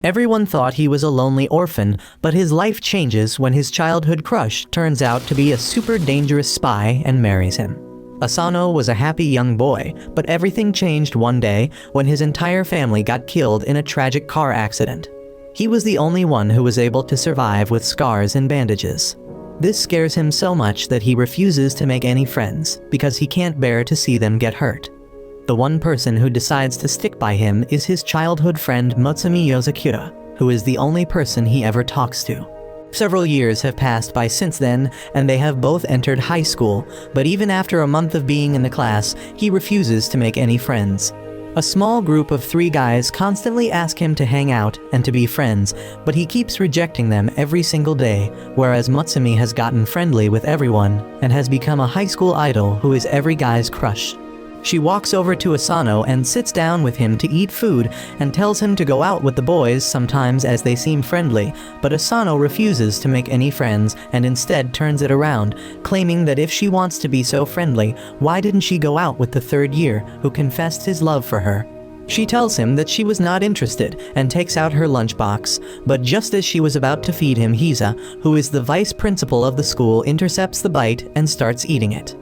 Everyone thought he was a lonely orphan, but his life changes when his childhood crush turns out to be a super dangerous spy and marries him. Asano was a happy young boy, but everything changed one day when his entire family got killed in a tragic car accident. He was the only one who was able to survive with scars and bandages. This scares him so much that he refuses to make any friends because he can't bear to see them get hurt. The one person who decides to stick by him is his childhood friend Mutsumi Yozakura, who is the only person he ever talks to. Several years have passed by since then, and they have both entered high school, but even after a month of being in the class, he refuses to make any friends. A small group of 3 guys constantly ask him to hang out and to be friends, but he keeps rejecting them every single day, whereas Mutsumi has gotten friendly with everyone and has become a high school idol who is every guy's crush. She walks over to Asano and sits down with him to eat food and tells him to go out with the boys sometimes as they seem friendly, but Asano refuses to make any friends and instead turns it around, claiming that if she wants to be so friendly, why didn't she go out with the 3rd year who confessed his love for her? She tells him that she was not interested and takes out her lunchbox, but just as she was about to feed him, Hiza, who is the vice principal of the school, intercepts the bite and starts eating it.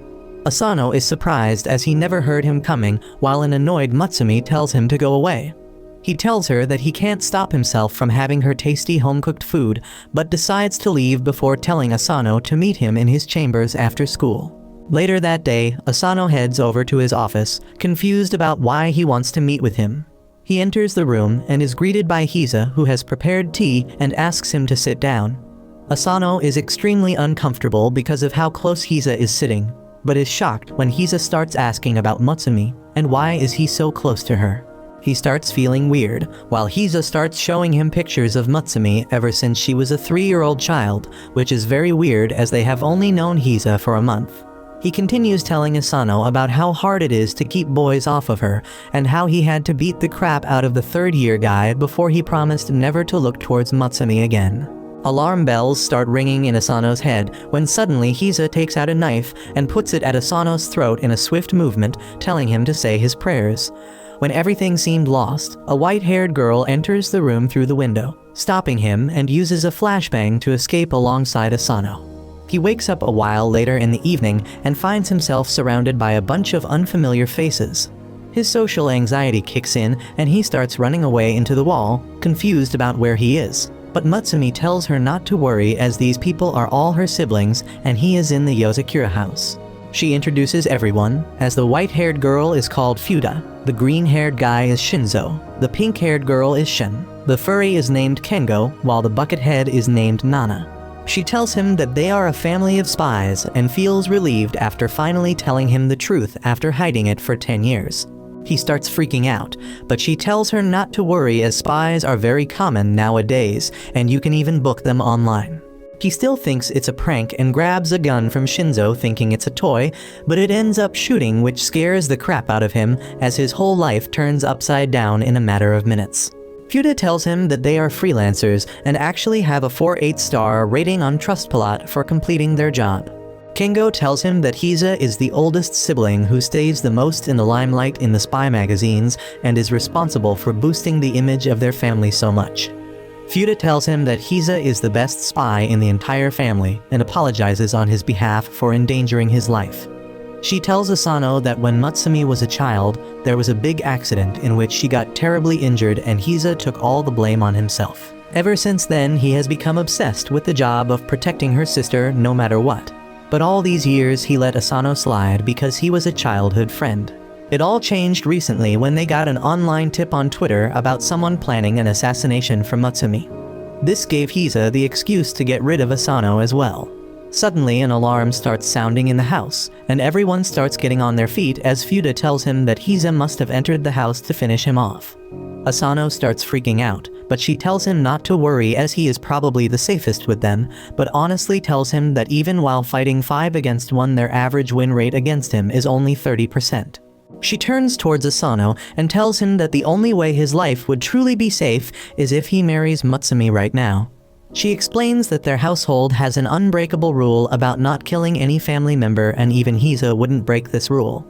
Asano is surprised as he never heard him coming, while an annoyed Mutsumi tells him to go away. He tells her that he can't stop himself from having her tasty home-cooked food, but decides to leave before telling Asano to meet him in his chambers after school. Later that day, Asano heads over to his office, confused about why he wants to meet with him. He enters the room and is greeted by Hiza, who has prepared tea and asks him to sit down. Asano is extremely uncomfortable because of how close Hiza is sitting, but is shocked when Hiza starts asking about Mutsumi and why is he so close to her. He starts feeling weird, while Hiza starts showing him pictures of Mutsumi ever since she was a 3-year-old child, which is very weird as they have only known Hiza for a month. He continues telling Asano about how hard it is to keep boys off of her, and how he had to beat the crap out of the 3rd-year guy before he promised never to look towards Mutsumi again. Alarm bells start ringing in Asano's head when suddenly Hiza takes out a knife and puts it at Asano's throat in a swift movement, telling him to say his prayers. When everything seemed lost, a white-haired girl enters the room through the window, stopping him and uses a flashbang to escape alongside Asano. He wakes up a while later in the evening and finds himself surrounded by a bunch of unfamiliar faces. His social anxiety kicks in and he starts running away into the wall, confused about where he is. But Mutsumi tells her not to worry as these people are all her siblings and he is in the Yozakura house. She introduces everyone, as the white-haired girl is called Fuda, the green-haired guy is Shinzo, the pink-haired girl is Shin, the furry is named Kengo, while the buckethead is named Nana. She tells him that they are a family of spies and feels relieved after finally telling him the truth after hiding it for 10 years. He starts freaking out, but she tells her not to worry as spies are very common nowadays, and you can even book them online. He still thinks it's a prank and grabs a gun from Shinzo thinking it's a toy, but it ends up shooting, which scares the crap out of him as his whole life turns upside down in a matter of minutes. Fuda tells him that they are freelancers and actually have a 4.8-star rating on Trustpilot for completing their job. Kengo tells him that Hiza is the oldest sibling who stays the most in the limelight in the spy magazines and is responsible for boosting the image of their family so much. Fuda tells him that Hiza is the best spy in the entire family and apologizes on his behalf for endangering his life. She tells Asano that when Mutsumi was a child, there was a big accident in which she got terribly injured and Hiza took all the blame on himself. Ever since then, he has become obsessed with the job of protecting her sister no matter what. But all these years he let Asano slide because he was a childhood friend. It all changed recently when they got an online tip on Twitter about someone planning an assassination for Mutsumi. This gave Hiza the excuse to get rid of Asano as well. Suddenly an alarm starts sounding in the house, and everyone starts getting on their feet as Fuda tells him that Hiza must have entered the house to finish him off. Asano starts freaking out, but she tells him not to worry as he is probably the safest with them, but honestly tells him that even while fighting 5 against 1, their average win rate against him is only 30%. She turns towards Asano and tells him that the only way his life would truly be safe is if he marries Mutsumi right now. She explains that their household has an unbreakable rule about not killing any family member and even Hiza wouldn't break this rule.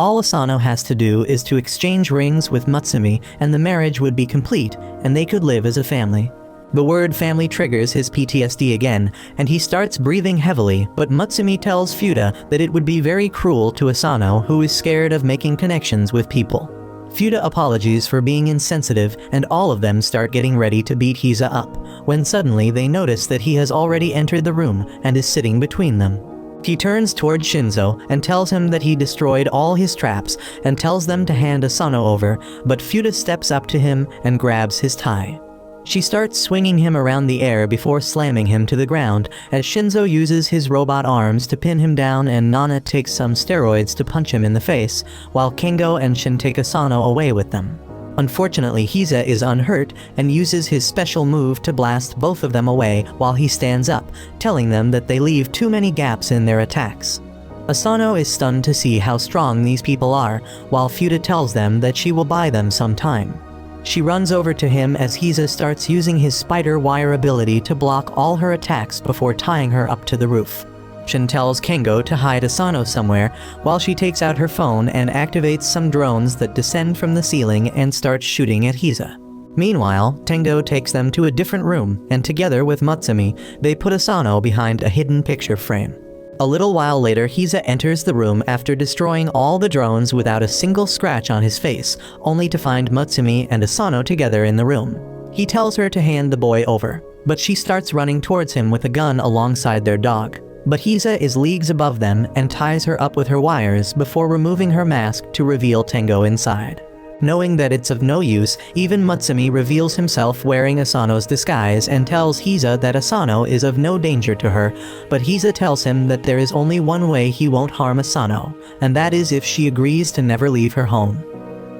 All Asano has to do is to exchange rings with Mutsumi and the marriage would be complete and they could live as a family. The word family triggers his PTSD again, and he starts breathing heavily, but Mutsumi tells Futa that it would be very cruel to Asano, who is scared of making connections with people. Futa apologies for being insensitive, and all of them start getting ready to beat Hisa up, when suddenly they notice that he has already entered the room and is sitting between them. He turns toward Shinzo and tells him that he destroyed all his traps and tells them to hand Asano over, but Futa steps up to him and grabs his tie. She starts swinging him around the air before slamming him to the ground as Shinzo uses his robot arms to pin him down and Nana takes some steroids to punch him in the face, while Kengo and Shin take Asano away with them. Unfortunately, Hisa is unhurt and uses his special move to blast both of them away while he stands up, telling them that they leave too many gaps in their attacks. Asano is stunned to see how strong these people are, while Futa tells them that she will buy them some time. She runs over to him as Hisa starts using his spider wire ability to block all her attacks before tying her up to the roof. Shin tells Kengo to hide Asano somewhere while she takes out her phone and activates some drones that descend from the ceiling and start shooting at Hisa. Meanwhile, Tengo takes them to a different room and together with Mutsumi, they put Asano behind a hidden picture frame. A little while later, Hisa enters the room after destroying all the drones without a single scratch on his face, only to find Mutsumi and Asano together in the room. He tells her to hand the boy over, but she starts running towards him with a gun alongside their dog. But Hisa is leagues above them and ties her up with her wires before removing her mask to reveal Tengo inside. Knowing that it's of no use, even Mutsumi reveals himself wearing Asano's disguise and tells Hisa that Asano is of no danger to her, but Hisa tells him that there is only one way he won't harm Asano, and that is if she agrees to never leave her home.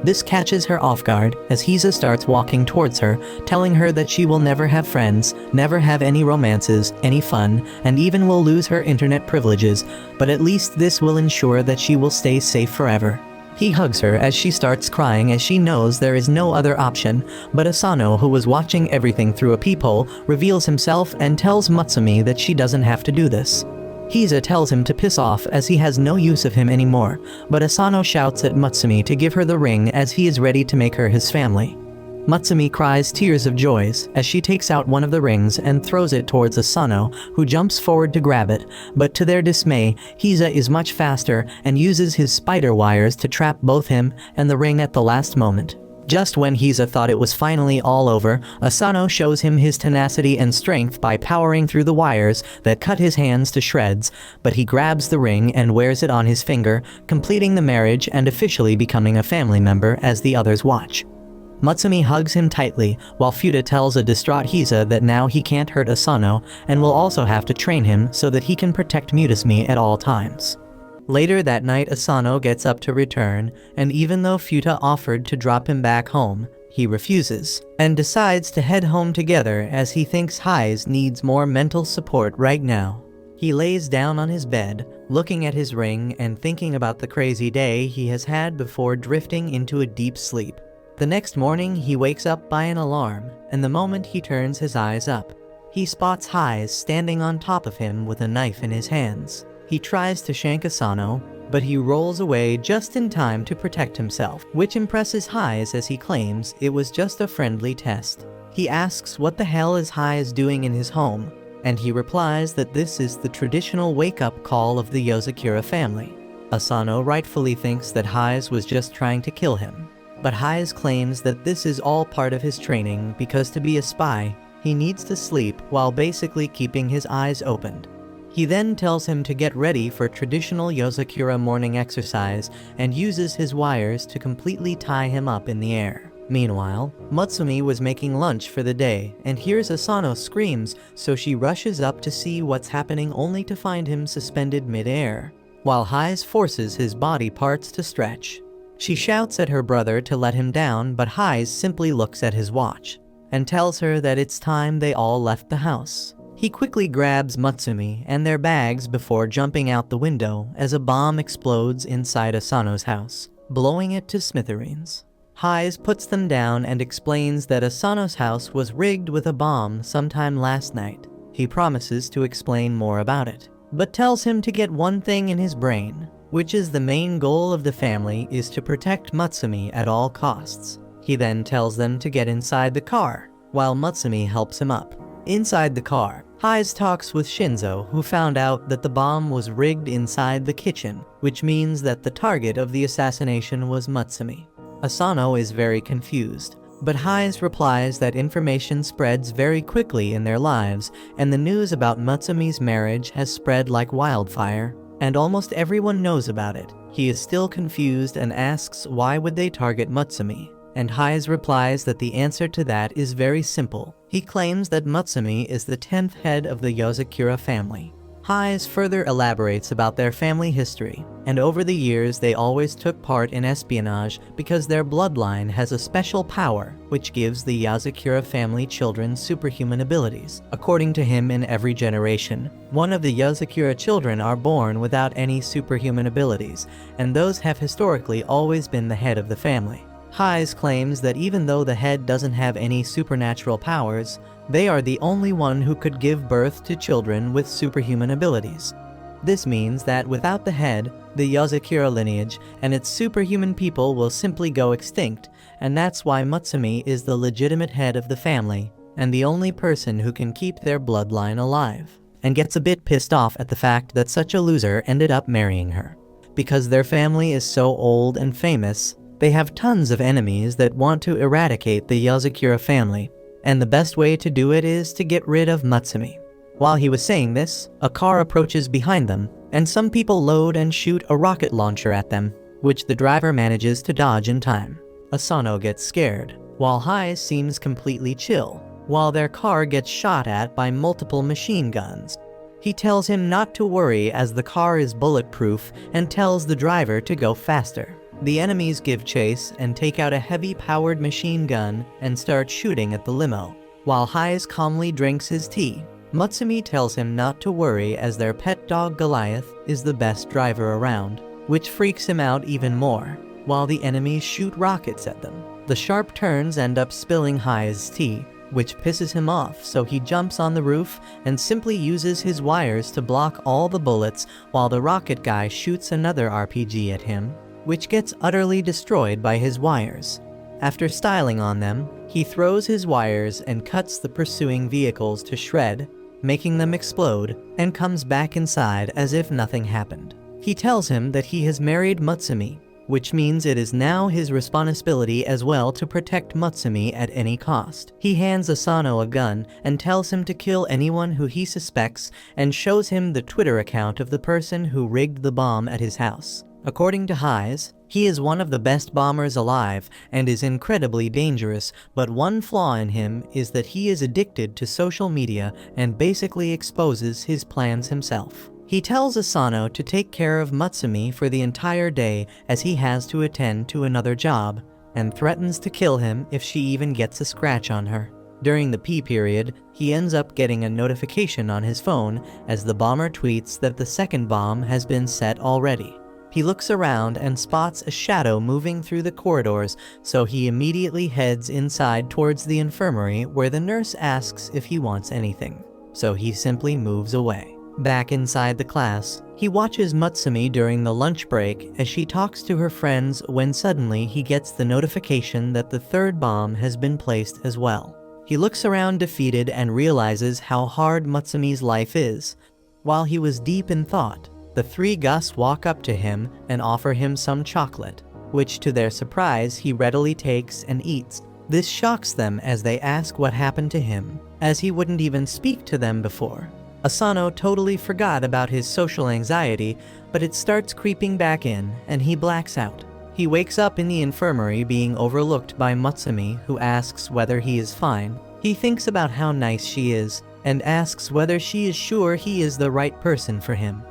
This catches her off guard as Hisa starts walking towards her, telling her that she will never have friends, never have any romances, any fun, and even will lose her internet privileges, but at least this will ensure that she will stay safe forever. He hugs her as she starts crying as she knows there is no other option, but Asano, who was watching everything through a peephole, reveals himself and tells Mutsumi that she doesn't have to do this. Hisa tells him to piss off as he has no use of him anymore, but Asano shouts at Mutsumi to give her the ring as he is ready to make her his family. Mutsumi cries tears of joy as she takes out one of the rings and throws it towards Asano, who jumps forward to grab it, but to their dismay, Hisa is much faster and uses his spider wires to trap both him and the ring at the last moment. Just when Hisa thought it was finally all over, Asano shows him his tenacity and strength by powering through the wires that cut his hands to shreds, but he grabs the ring and wears it on his finger, completing the marriage and officially becoming a family member as the others watch. Mutsumi hugs him tightly, while Futa tells a distraught Hisa that now he can't hurt Asano and will also have to train him so that he can protect Mutasumi at all times. Later that night, Asano gets up to return, and even though Futa offered to drop him back home, he refuses, and decides to head home together as he thinks Hise needs more mental support right now. He lays down on his bed, looking at his ring and thinking about the crazy day he has had before drifting into a deep sleep. The next morning, he wakes up by an alarm, and the moment he turns his eyes up, he spots Hise standing on top of him with a knife in his hands. He tries to shank Asano, but he rolls away just in time to protect himself, which impresses Hise as he claims it was just a friendly test. He asks what the hell is Hise doing in his home, and he replies that this is the traditional wake-up call of the Yozakura family. Asano rightfully thinks that Hise was just trying to kill him, but Hise claims that this is all part of his training because to be a spy, he needs to sleep while basically keeping his eyes opened. He then tells him to get ready for traditional Yozakura morning exercise and uses his wires to completely tie him up in the air. Meanwhile, Mutsumi was making lunch for the day and hears Asano screams, so she rushes up to see what's happening only to find him suspended mid-air, while Hise forces his body parts to stretch. She shouts at her brother to let him down, but Hise simply looks at his watch and tells her that it's time they all left the house. He quickly grabs Mutsumi and their bags before jumping out the window as a bomb explodes inside Asano's house, blowing it to smithereens. Hise puts them down and explains that Asano's house was rigged with a bomb sometime last night. He promises to explain more about it, but tells him to get one thing in his brain. which is the main goal of the family is to protect Mutsumi at all costs. He then tells them to get inside the car, while Mutsumi helps him up. Inside the car, Hise talks with Shinzo, who found out that the bomb was rigged inside the kitchen, which means that the target of the assassination was Mutsumi. Asano is very confused, but Hise replies that information spreads very quickly in their lives, and the news about Mutsumi's marriage has spread like wildfire, and almost everyone knows about it. He is still confused and asks why would they target Mutsumi, and Hise replies that the answer to that is very simple. He claims that Mutsumi is the 10th head of the Yozakura family. Hise further elaborates about their family history, and over the years they always took part in espionage because their bloodline has a special power which gives the Yozakura family children superhuman abilities. According to him, in every generation, one of the Yozakura children are born without any superhuman abilities, and those have historically always been the head of the family. Hise claims that even though the head doesn't have any supernatural powers, they are the only one who could give birth to children with superhuman abilities. This means that without the head, the Yozakura lineage and its superhuman people will simply go extinct, and that's why Mutsumi is the legitimate head of the family and the only person who can keep their bloodline alive, and gets a bit pissed off at the fact that such a loser ended up marrying her. Because their family is so old and famous, they have tons of enemies that want to eradicate the Yozakura family, and the best way to do it is to get rid of Mutsumi. While he was saying this, a car approaches behind them, and some people load and shoot a rocket launcher at them, which the driver manages to dodge in time. Asano gets scared, while Hise seems completely chill, while their car gets shot at by multiple machine guns. He tells him not to worry as the car is bulletproof and tells the driver to go faster. The enemies give chase and take out a heavy-powered machine gun and start shooting at the limo. While Hise calmly drinks his tea, Mutsumi tells him not to worry as their pet dog Goliath is the best driver around, which freaks him out even more, while the enemies shoot rockets at them. The sharp turns end up spilling Hise's tea, which pisses him off, so he jumps on the roof and simply uses his wires to block all the bullets while the rocket guy shoots another RPG at him, which gets utterly destroyed by his wires. After styling on them, he throws his wires and cuts the pursuing vehicles to shred, making them explode, and comes back inside as if nothing happened. He tells him that he has married Mutsumi, which means it is now his responsibility as well to protect Mutsumi at any cost. He hands Asano a gun and tells him to kill anyone who he suspects and shows him the Twitter account of the person who rigged the bomb at his house. According to Hise, he is one of the best bombers alive and is incredibly dangerous, but one flaw in him is that he is addicted to social media and basically exposes his plans himself. He tells Asano to take care of Mutsumi for the entire day as he has to attend to another job, and threatens to kill him if she even gets a scratch on her. During the pee period, he ends up getting a notification on his phone as the bomber tweets that the second bomb has been set already. He looks around and spots a shadow moving through the corridors, so he immediately heads inside towards the infirmary where the nurse asks if he wants anything, so he simply moves away. Back inside the class, he watches Mutsumi during the lunch break as she talks to her friends when suddenly he gets the notification that the third bomb has been placed as well. He looks around defeated and realizes how hard Mutsumi's life is. While he was deep in thought, the three Gus walk up to him and offer him some chocolate, which to their surprise he readily takes and eats. This shocks them as they ask what happened to him, as he wouldn't even speak to them before. Asano totally forgot about his social anxiety, but it starts creeping back in and he blacks out. He wakes up in the infirmary being overlooked by Mutsumi, who asks whether he is fine. He thinks about how nice she is and asks whether she is sure he is the right person for him.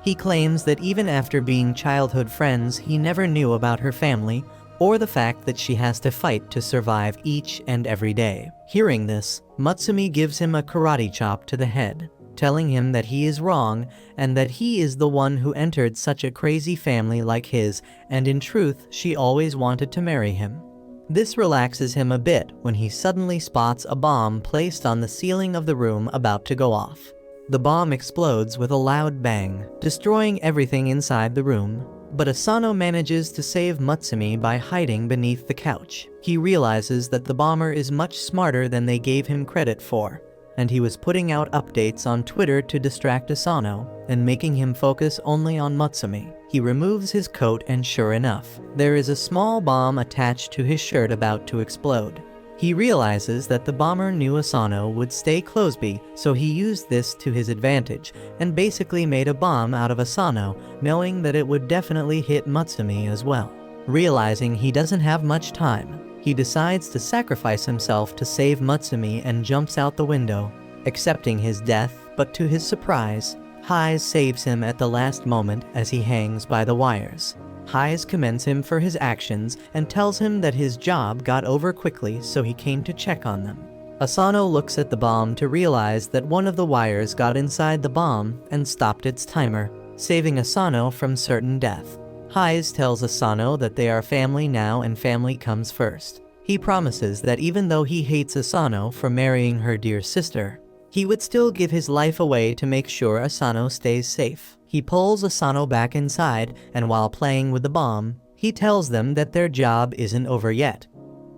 He claims that even after being childhood friends, he never knew about her family or the fact that she has to fight to survive each and every day. Hearing this, Mutsumi gives him a karate chop to the head, telling him that he is wrong and that he is the one who entered such a crazy family like his, and in truth, she always wanted to marry him. This relaxes him a bit when he suddenly spots a bomb placed on the ceiling of the room about to go off. The bomb explodes with a loud bang, destroying everything inside the room. But Asano manages to save Mutsumi by hiding beneath the couch. He realizes that the bomber is much smarter than they gave him credit for, and he was putting out updates on Twitter to distract Asano and making him focus only on Mutsumi. He removes his coat and sure enough, there is a small bomb attached to his shirt about to explode. He realizes that the bomber knew Asano would stay closeby, so he used this to his advantage and basically made a bomb out of Asano, knowing that it would definitely hit Mutsumi as well. Realizing he doesn't have much time, he decides to sacrifice himself to save Mutsumi and jumps out the window, accepting his death, but to his surprise, Hise saves him at the last moment as he hangs by the wires. Hise commends him for his actions and tells him that his job got over quickly, so he came to check on them. Asano looks at the bomb to realize that one of the wires got inside the bomb and stopped its timer, saving Asano from certain death. Hise tells Asano that they are family now and family comes first. He promises that even though he hates Asano for marrying her dear sister, he would still give his life away to make sure Asano stays safe. He pulls Asano back inside, and while playing with the bomb, he tells them that their job isn't over yet.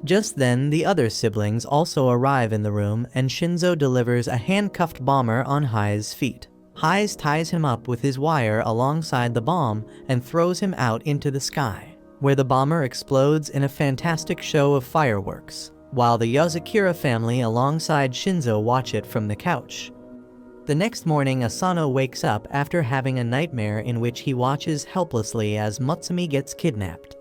Just then, the other siblings also arrive in the room, and Shinzo delivers a handcuffed bomber on Hise's feet. Hise ties him up with his wire alongside the bomb and throws him out into the sky, where the bomber explodes in a fantastic show of fireworks, while the Yozakura family alongside Shinzo watch it from the couch. The next morning, Asano wakes up after having a nightmare in which he watches helplessly as Mutsumi gets kidnapped.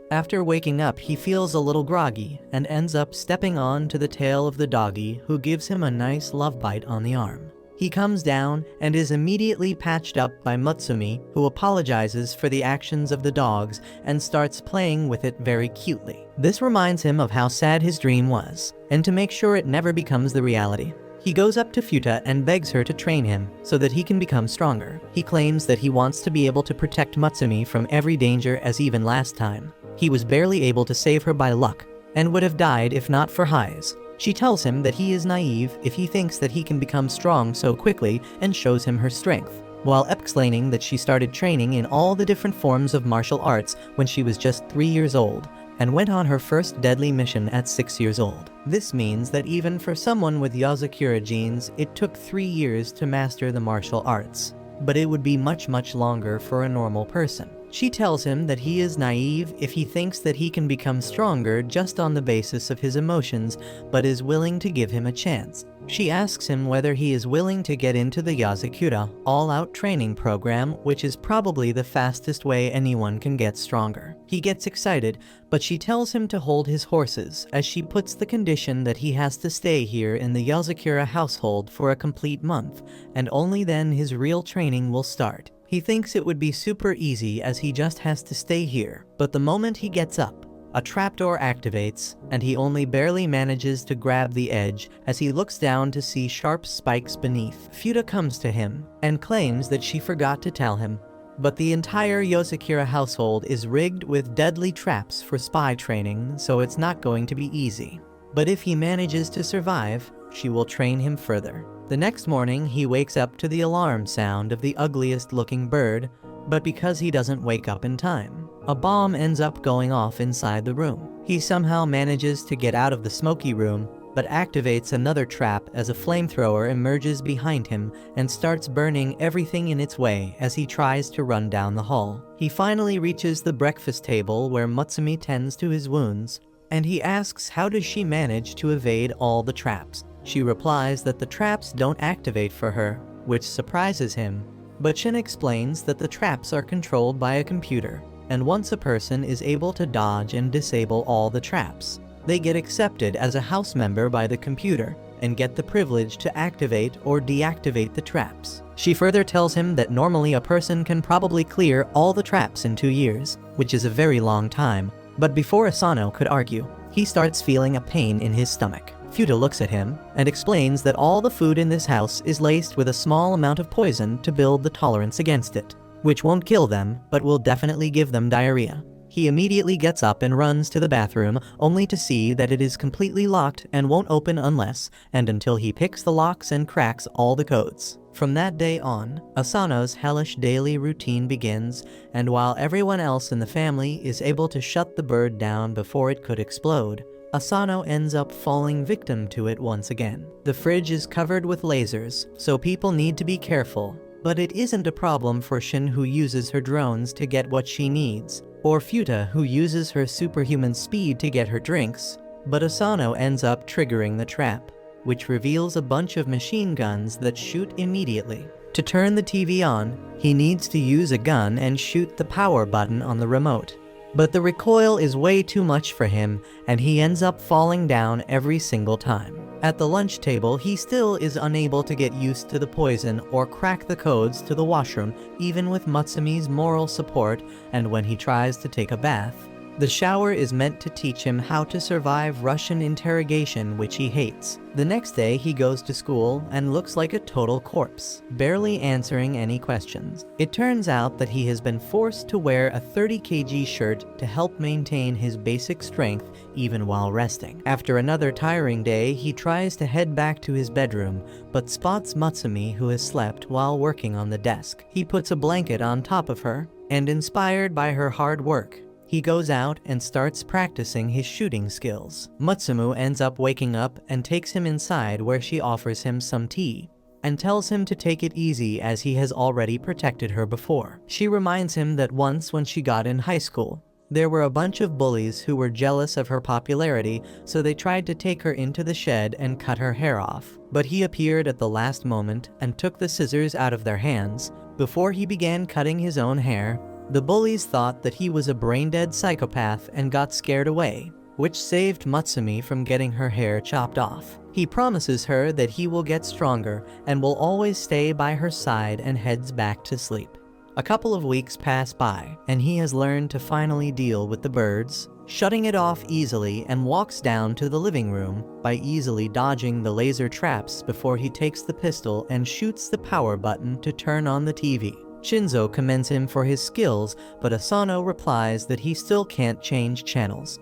After waking up, he feels a little groggy and ends up stepping on to the tail of the doggy, who gives him a nice love bite on the arm. He comes down and is immediately patched up by Mutsumi, who apologizes for the actions of the dogs and starts playing with it very cutely. This reminds him of how sad his dream was, and to make sure it never becomes the reality, he goes up to Futa and begs her to train him so that he can become stronger. He claims that he wants to be able to protect Mutsumi from every danger, as even last time he was barely able to save her by luck and would have died if not for Hise. She tells him that he is naive if he thinks that he can become strong so quickly and shows him her strength, while explaining that she started training in all the different forms of martial arts when she was just 3 years old, and went on her first deadly mission at 6 years old. This means that even for someone with Yozakura genes, it took 3 years to master the martial arts, but it would be much longer for a normal person. She tells him that he is naive if he thinks that he can become stronger just on the basis of his emotions, but is willing to give him a chance. She asks him whether he is willing to get into the Yozakura all-out training program, which is probably the fastest way anyone can get stronger. He gets excited, but she tells him to hold his horses, as she puts the condition that he has to stay here in the Yozakura household for a complete month, and only then his real training will start. He thinks it would be super easy as he just has to stay here, but the moment he gets up, a trapdoor activates, and he only barely manages to grab the edge as he looks down to see sharp spikes beneath. Futa comes to him and claims that she forgot to tell him, but the entire Yozakura household is rigged with deadly traps for spy training, so it's not going to be easy. But if he manages to survive, she will train him further. The next morning, he wakes up to the alarm sound of the ugliest looking bird, but because he doesn't wake up in time, a bomb ends up going off inside the room. He somehow manages to get out of the smoky room, but activates another trap as a flamethrower emerges behind him and starts burning everything in its way as he tries to run down the hall. He finally reaches the breakfast table where Mutsumi tends to his wounds, and he asks how does she manage to evade all the traps. She replies that the traps don't activate for her, which surprises him, but Shin explains that the traps are controlled by a computer, and once a person is able to dodge and disable all the traps, they get accepted as a house member by the computer and get the privilege to activate or deactivate the traps. She further tells him that normally a person can probably clear all the traps in 2 years, which is a very long time, but before Asano could argue, he starts feeling a pain in his stomach. Futa looks at him and explains that all the food in this house is laced with a small amount of poison to build the tolerance against it, which won't kill them, but will definitely give them diarrhea. He immediately gets up and runs to the bathroom, only to see that it is completely locked and won't open unless and until he picks the locks and cracks all the codes. From that day on, Asano's hellish daily routine begins, and while everyone else in the family is able to shut the bird down before it could explode, Asano ends up falling victim to it once again. The fridge is covered with lasers, so people need to be careful, but it isn't a problem for Shin, who uses her drones to get what she needs, or Futa, who uses her superhuman speed to get her drinks, but Asano ends up triggering the trap, which reveals a bunch of machine guns that shoot immediately. To turn the TV on, he needs to use a gun and shoot the power button on the remote. But the recoil is way too much for him, and he ends up falling down every single time. At the lunch table, he still is unable to get used to the poison or crack the codes to the washroom, even with Mutsumi's moral support, and when he tries to take a bath. The shower is meant to teach him how to survive Russian interrogation, which he hates. The next day, he goes to school and looks like a total corpse, barely answering any questions. It turns out that he has been forced to wear a 30 kg shirt to help maintain his basic strength even while resting. After another tiring day, he tries to head back to his bedroom, but spots Mutsumi, who has slept while working on the desk. He puts a blanket on top of her, and inspired by her hard work, he goes out and starts practicing his shooting skills. Mutsumu ends up waking up and takes him inside, where she offers him some tea and tells him to take it easy as he has already protected her before. She reminds him that once when she got in high school, there were a bunch of bullies who were jealous of her popularity, so they tried to take her into the shed and cut her hair off. But he appeared at the last moment and took the scissors out of their hands. Before he began cutting his own hair, the bullies thought that he was a brain-dead psychopath and got scared away, which saved Mutsumi from getting her hair chopped off. He promises her that he will get stronger and will always stay by her side, and heads back to sleep. A couple of weeks pass by, and he has learned to finally deal with the birds, shutting it off easily, and walks down to the living room by easily dodging the laser traps before he takes the pistol and shoots the power button to turn on the TV. Shinzo commends him for his skills, but Asano replies that he still can't change channels.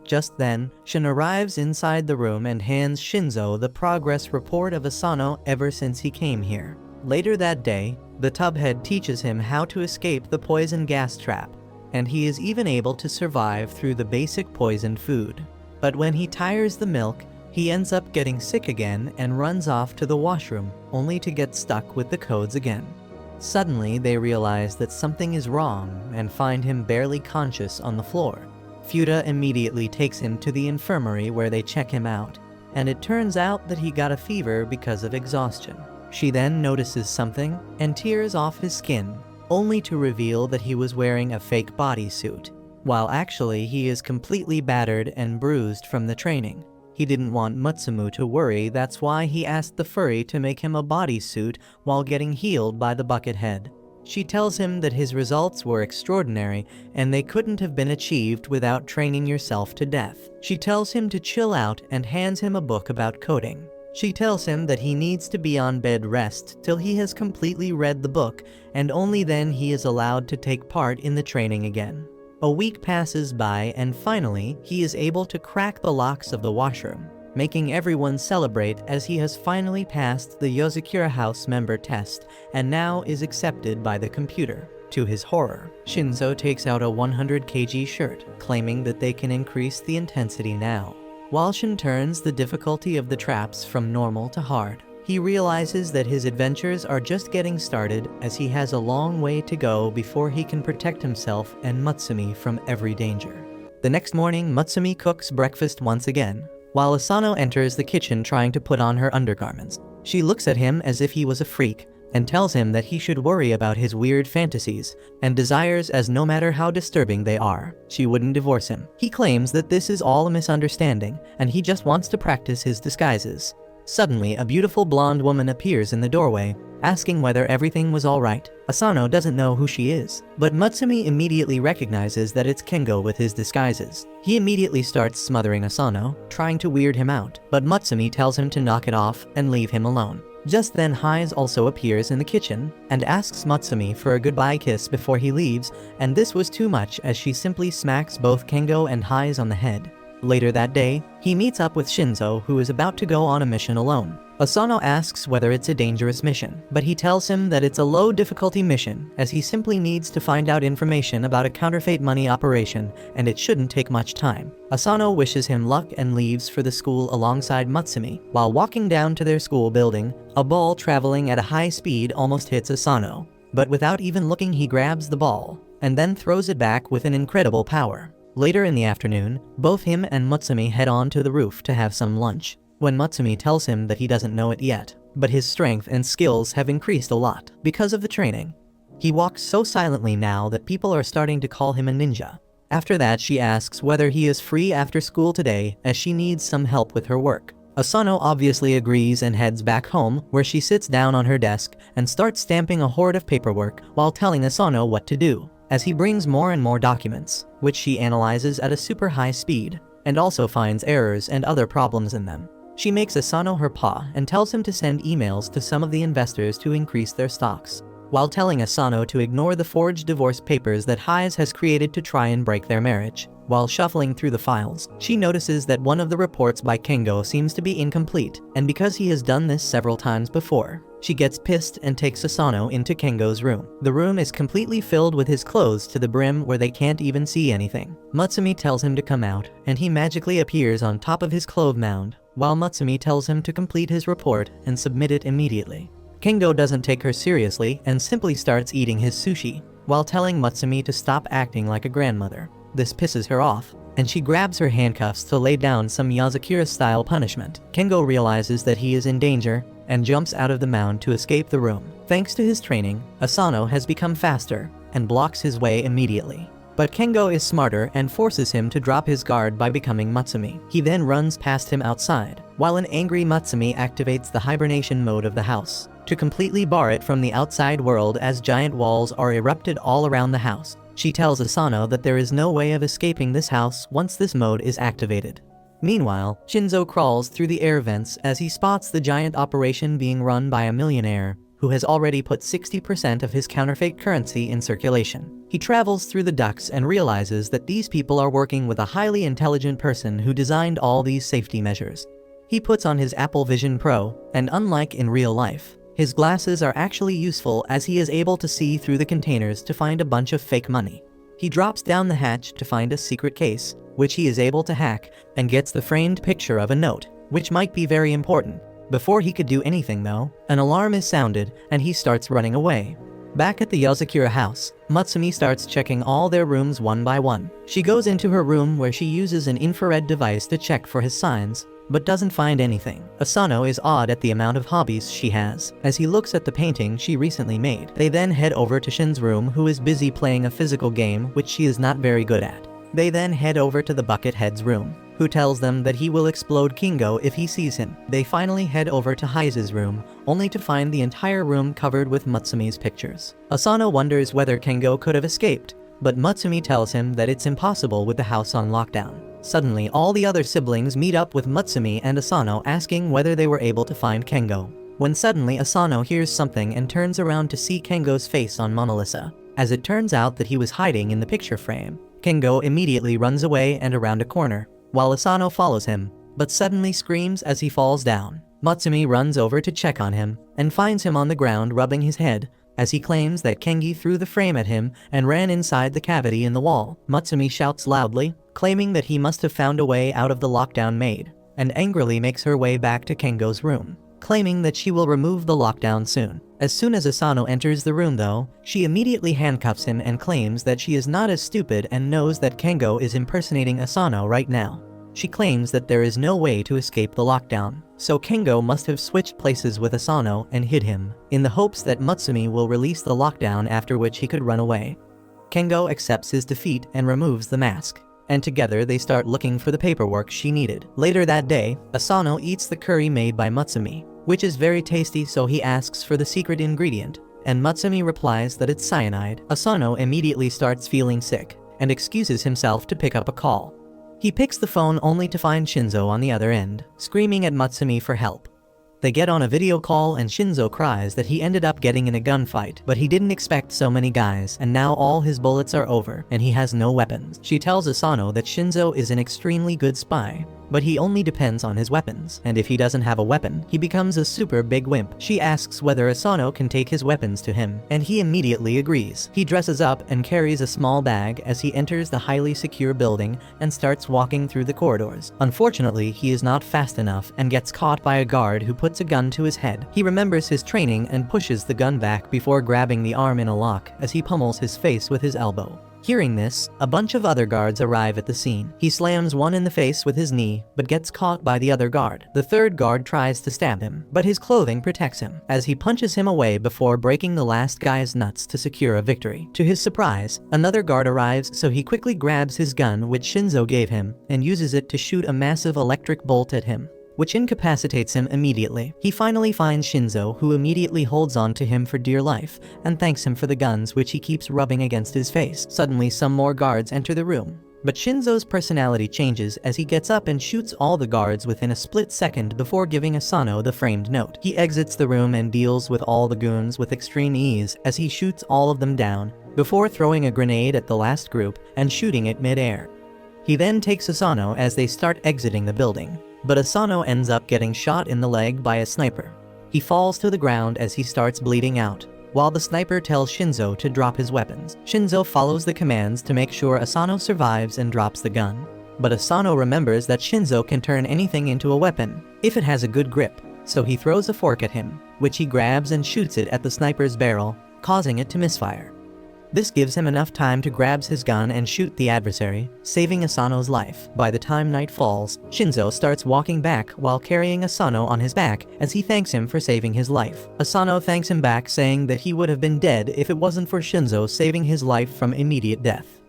Just then, Shin arrives inside the room and hands Shinzo the progress report of Asano ever since he came here. Later that day, the tubhead teaches him how to escape the poison gas trap, and he is even able to survive through the basic poisoned food. But when he tires the milk, he ends up getting sick again and runs off to the washroom, only to get stuck with the codes again. Suddenly, they realize that something is wrong and find him barely conscious on the floor. Futa immediately takes him to the infirmary, where they check him out, and it turns out that he got a fever because of exhaustion. She then notices something and tears off his skin, only to reveal that he was wearing a fake bodysuit, while actually he is completely battered and bruised from the training. He didn't want Mutsumu to worry, that's why he asked the furry to make him a bodysuit while getting healed by the buckethead. She tells him that his results were extraordinary and they couldn't have been achieved without training yourself to death. She tells him to chill out and hands him a book about coding. She tells him that he needs to be on bed rest till he has completely read the book, and only then he is allowed to take part in the training again. A week passes by, and finally, he is able to crack the locks of the washroom, making everyone celebrate as he has finally passed the Yozakura House member test and now is accepted by the computer. To his horror, Shinzo takes out a 100 kg shirt, claiming that they can increase the intensity now. While Shin turns the difficulty of the traps from normal to hard, he realizes that his adventures are just getting started, as he has a long way to go before he can protect himself and Mutsumi from every danger. The next morning, Mutsumi cooks breakfast once again, while Asano enters the kitchen trying to put on her undergarments. She looks at him as if he was a freak, and tells him that he should worry about his weird fantasies and desires, as no matter how disturbing they are, she wouldn't divorce him. He claims that this is all a misunderstanding, and he just wants to practice his disguises. Suddenly, a beautiful blonde woman appears in the doorway, asking whether everything was alright. Asano doesn't know who she is, but Mutsumi immediately recognizes that it's Kengo with his disguises. He immediately starts smothering Asano, trying to weird him out, but Mutsumi tells him to knock it off and leave him alone. Just then Hise also appears in the kitchen and asks Matsumi for a goodbye kiss before he leaves, and this was too much as she simply smacks both Kengo and Hise on the head. Later that day, he meets up with Shinzo, who is about to go on a mission alone. Asano asks whether it's a dangerous mission, but he tells him that it's a low difficulty mission as he simply needs to find out information about a counterfeit money operation and it shouldn't take much time. Asano wishes him luck and leaves for the school alongside Matsumi. While walking down to their school building, a ball traveling at a high speed almost hits Asano, but without even looking he grabs the ball and then throws it back with an incredible power. Later in the afternoon, both him and Matsumi head on to the roof to have some lunch. When Matsumi tells him that he doesn't know it yet, but his strength and skills have increased a lot because of the training. He walks so silently now that people are starting to call him a ninja. After that, she asks whether he is free after school today as she needs some help with her work. Asano obviously agrees and heads back home, where she sits down on her desk and starts stamping a horde of paperwork while telling Asano what to do, as he brings more and more documents, which she analyzes at a super high speed, and also finds errors and other problems in them. She makes Asano her paw and tells him to send emails to some of the investors to increase their stocks, while telling Asano to ignore the forged divorce papers that Hise has created to try and break their marriage. While shuffling through the files, she notices that one of the reports by Kengo seems to be incomplete, and because he has done this several times before, she gets pissed and takes Asano into Kengo's room. The room is completely filled with his clothes to the brim where they can't even see anything. Matsumi tells him to come out, and he magically appears on top of his clothes mound, while Matsumi tells him to complete his report and submit it immediately. Kengo doesn't take her seriously and simply starts eating his sushi, while telling Matsumi to stop acting like a grandmother. This pisses her off, and she grabs her handcuffs to lay down some Yazakura-style punishment. Kengo realizes that he is in danger and jumps out of the mound to escape the room. Thanks to his training, Asano has become faster and blocks his way immediately. But Kengo is smarter and forces him to drop his guard by becoming Matsumi. He then runs past him outside, while an angry Matsumi activates the hibernation mode of the house to completely bar it from the outside world as giant walls are erupted all around the house. She tells Asano that there is no way of escaping this house once this mode is activated. Meanwhile, Shinzo crawls through the air vents as he spots the giant operation being run by a millionaire who has already put 60% of his counterfeit currency in circulation. He travels through the ducts and realizes that these people are working with a highly intelligent person who designed all these safety measures. He puts on his Apple Vision Pro, and unlike in real life, his glasses are actually useful as he is able to see through the containers to find a bunch of fake money. He drops down the hatch to find a secret case, which he is able to hack, and gets the framed picture of a note, which might be very important. Before he could do anything though, an alarm is sounded and he starts running away. Back at the Yazakura house, Matsumi starts checking all their rooms one by one. She goes into her room where she uses an infrared device to check for his signs, but doesn't find anything. Asano is awed at the amount of hobbies she has, as he looks at the painting she recently made. They then head over to Shin's room, who is busy playing a physical game which she is not very good at. They then head over to the Buckethead's room, who tells them that he will explode Kingo if he sees him. They finally head over to Hise's room, only to find the entire room covered with Matsumi's pictures. Asano wonders whether Kingo could have escaped, but Matsumi tells him that it's impossible with the house on lockdown. Suddenly, all the other siblings meet up with Matsumi and Asano asking whether they were able to find Kengo. When suddenly Asano hears something and turns around to see Kengo's face on Mona Lisa, as it turns out that he was hiding in the picture frame. Kengo immediately runs away and around a corner, while Asano follows him, but suddenly screams as he falls down. Matsumi runs over to check on him, and finds him on the ground rubbing his head, as he claims that Kengi threw the frame at him and ran inside the cavity in the wall. Matsumi shouts loudly, claiming that he must have found a way out of the lockdown made, and angrily makes her way back to Kengo's room, claiming that she will remove the lockdown soon. As soon as Asano enters the room though, she immediately handcuffs him and claims that she is not as stupid and knows that Kengo is impersonating Asano right now. She claims that there is no way to escape the lockdown, so Kengo must have switched places with Asano and hid him, in the hopes that Matsumi will release the lockdown, after which he could run away. Kengo accepts his defeat and removes the mask, and together they start looking for the paperwork she needed. Later that day, Asano eats the curry made by Matsumi, which is very tasty, so he asks for the secret ingredient, and Matsumi replies that it's cyanide. Asano immediately starts feeling sick, and excuses himself to pick up a call. He picks the phone only to find Shinzo on the other end, screaming at Matsumi for help. They get on a video call and Shinzo cries that he ended up getting in a gunfight, but he didn't expect so many guys, and now all his bullets are over, and he has no weapons. She tells Asano that Shinzo is an extremely good spy, but he only depends on his weapons, and if he doesn't have a weapon, he becomes a super big wimp. She asks whether Asano can take his weapons to him, and he immediately agrees. He dresses up and carries a small bag as he enters the highly secure building and starts walking through the corridors. Unfortunately, he is not fast enough and gets caught by a guard who puts a gun to his head. He remembers his training and pushes the gun back before grabbing the arm in a lock as he pummels his face with his elbow. Hearing this, a bunch of other guards arrive at the scene. He slams one in the face with his knee, but gets caught by the other guard. The third guard tries to stab him, but his clothing protects him, as he punches him away before breaking the last guy's nuts to secure a victory. To his surprise, another guard arrives, so he quickly grabs his gun which Shinzo gave him, and uses it to shoot a massive electric bolt at him, which incapacitates him immediately. He finally finds Shinzo, who immediately holds on to him for dear life, and thanks him for the guns which he keeps rubbing against his face. Suddenly some more guards enter the room, but Shinzo's personality changes as he gets up and shoots all the guards within a split second before giving Asano the framed note. He exits the room and deals with all the goons with extreme ease as he shoots all of them down, before throwing a grenade at the last group and shooting it mid-air. He then takes Asano as they start exiting the building, but Asano ends up getting shot in the leg by a sniper. He falls to the ground as he starts bleeding out, while the sniper tells Shinzo to drop his weapons. Shinzo follows the commands to make sure Asano survives and drops the gun. But Asano remembers that Shinzo can turn anything into a weapon, if it has a good grip, so he throws a fork at him, which he grabs and shoots it at the sniper's barrel, causing it to misfire. This gives him enough time to grab his gun and shoot the adversary, saving Asano's life. By the time night falls, Shinzo starts walking back while carrying Asano on his back as he thanks him for saving his life. Asano thanks him back, saying that he would have been dead if it wasn't for Shinzo saving his life from immediate death.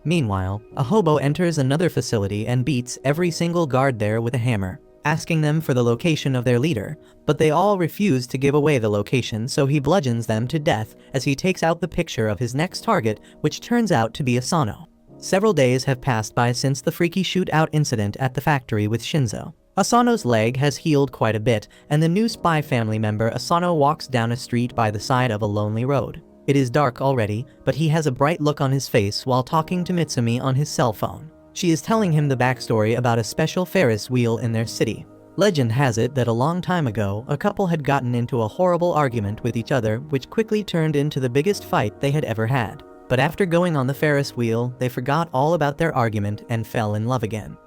Meanwhile, a hobo enters another facility and beats every single guard there with a hammer, asking them for the location of their leader, but they all refuse to give away the location, so he bludgeons them to death as he takes out the picture of his next target, which turns out to be Asano. Several days have passed by since the freaky shootout incident at the factory with Shinzo. Asano's leg has healed quite a bit, and the new spy family member Asano walks down a street by the side of a lonely road. It is dark already, but he has a bright look on his face while talking to Mitsumi on his cell phone. She is telling him the backstory about a special Ferris wheel in their city. Legend has it that a long time ago, a couple had gotten into a horrible argument with each other, which quickly turned into the biggest fight they had ever had. But after going on the Ferris wheel, they forgot all about their argument and fell in love again.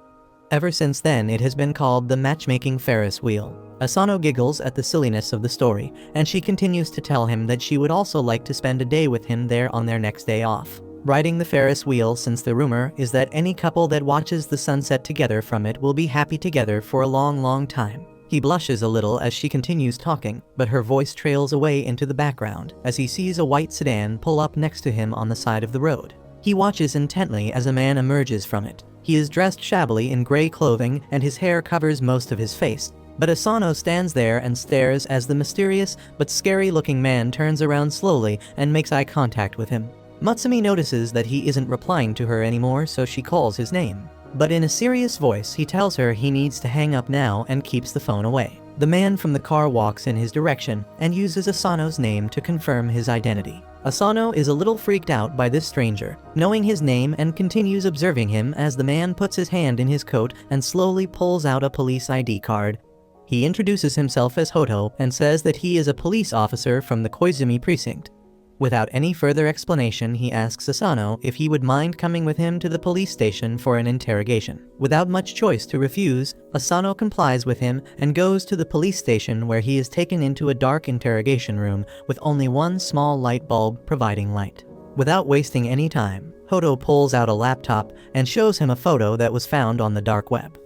Ever since then, it has been called the matchmaking Ferris wheel. Asano giggles at the silliness of the story, and she continues to tell him that she would also like to spend a day with him there on their next day off, riding the Ferris wheel, since the rumor is that any couple that watches the sunset together from it will be happy together for a long, long time. He blushes a little as she continues talking, but her voice trails away into the background as he sees a white sedan pull up next to him on the side of the road. He watches intently as a man emerges from it. He is dressed shabbily in gray clothing and his hair covers most of his face, but Asano stands there and stares as the mysterious but scary-looking man turns around slowly and makes eye contact with him. Mutsumi notices that he isn't replying to her anymore, so she calls his name. But in a serious voice, he tells her he needs to hang up now and keeps the phone away. The man from the car walks in his direction and uses Asano's name to confirm his identity. Asano is a little freaked out by this stranger, knowing his name, and continues observing him as the man puts his hand in his coat and slowly pulls out a police ID card. He introduces himself as Hoto and says that he is a police officer from the Koizumi precinct. Without any further explanation, he asks Asano if he would mind coming with him to the police station for an interrogation. Without much choice to refuse, Asano complies with him and goes to the police station, where he is taken into a dark interrogation room with only one small light bulb providing light. Without wasting any time, Hoto pulls out a laptop and shows him a photo that was found on the dark web.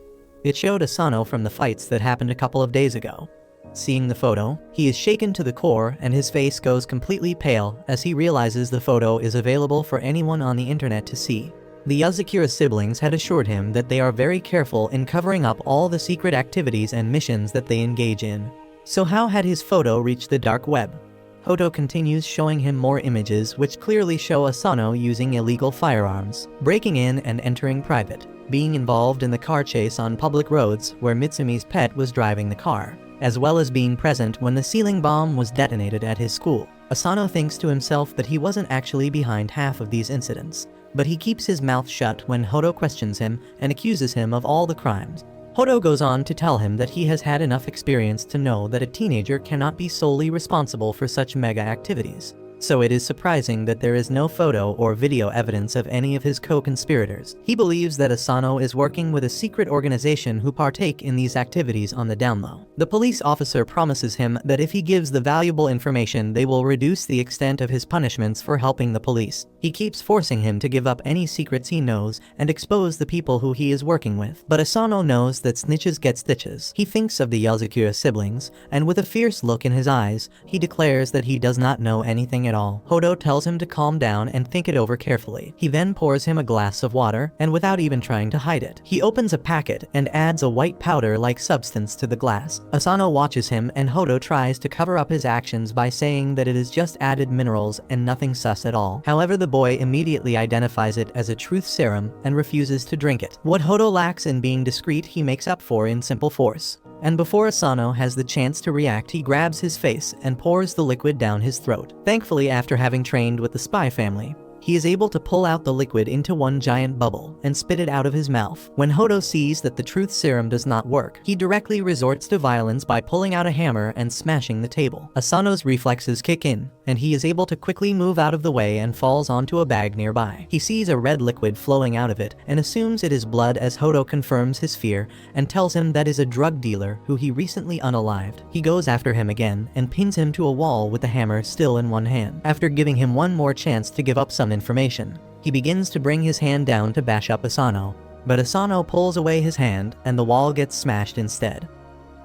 It showed Asano from the fights that happened a couple of days ago. Seeing the photo, he is shaken to the core and his face goes completely pale as he realizes the photo is available for anyone on the internet to see. The Yuzakura siblings had assured him that they are very careful in covering up all the secret activities and missions that they engage in. So how had his photo reached the dark web? Hoto continues showing him more images which clearly show Asano using illegal firearms, breaking in and entering private. being involved in the car chase on public roads where Mitsumi's pet was driving the car, as well as being present when the ceiling bomb was detonated at his school. Asano thinks to himself that he wasn't actually behind half of these incidents, but he keeps his mouth shut when Hodo questions him and accuses him of all the crimes. Hodo goes on to tell him that he has had enough experience to know that a teenager cannot be solely responsible for such mega activities. So it is surprising that there is no photo or video evidence of any of his co-conspirators. He believes that Asano is working with a secret organization who partake in these activities on the down low. The police officer promises him that if he gives the valuable information, they will reduce the extent of his punishments for helping the police. He keeps forcing him to give up any secrets he knows and expose the people who he is working with. But Asano knows that snitches get stitches. He thinks of the Yozakura siblings, and with a fierce look in his eyes, he declares that he does not know anything at all. Hodo tells him to calm down and think it over carefully. He then pours him a glass of water, and without even trying to hide it, he opens a packet and adds a white powder-like substance to the glass. Asano watches him, and Hodo tries to cover up his actions by saying that it is just added minerals and nothing sus at all. However, the boy immediately identifies it as a truth serum and refuses to drink it. What Hodo lacks in being discreet, he makes up for in simple force. And before Asano has the chance to react, he grabs his face and pours the liquid down his throat. Thankfully, after having trained with the spy family, he is able to pull out the liquid into one giant bubble and spit it out of his mouth. When Hodo sees that the truth serum does not work, he directly resorts to violence by pulling out a hammer and smashing the table. Asano's reflexes kick in, and he is able to quickly move out of the way and falls onto a bag nearby. He sees a red liquid flowing out of it and assumes it is blood as Hodo confirms his fear and tells him that is a drug dealer who he recently unalived. He goes after him again and pins him to a wall with the hammer still in one hand. After giving him one more chance to give up some information, he begins to bring his hand down to bash up Asano, but Asano pulls away his hand and the wall gets smashed instead.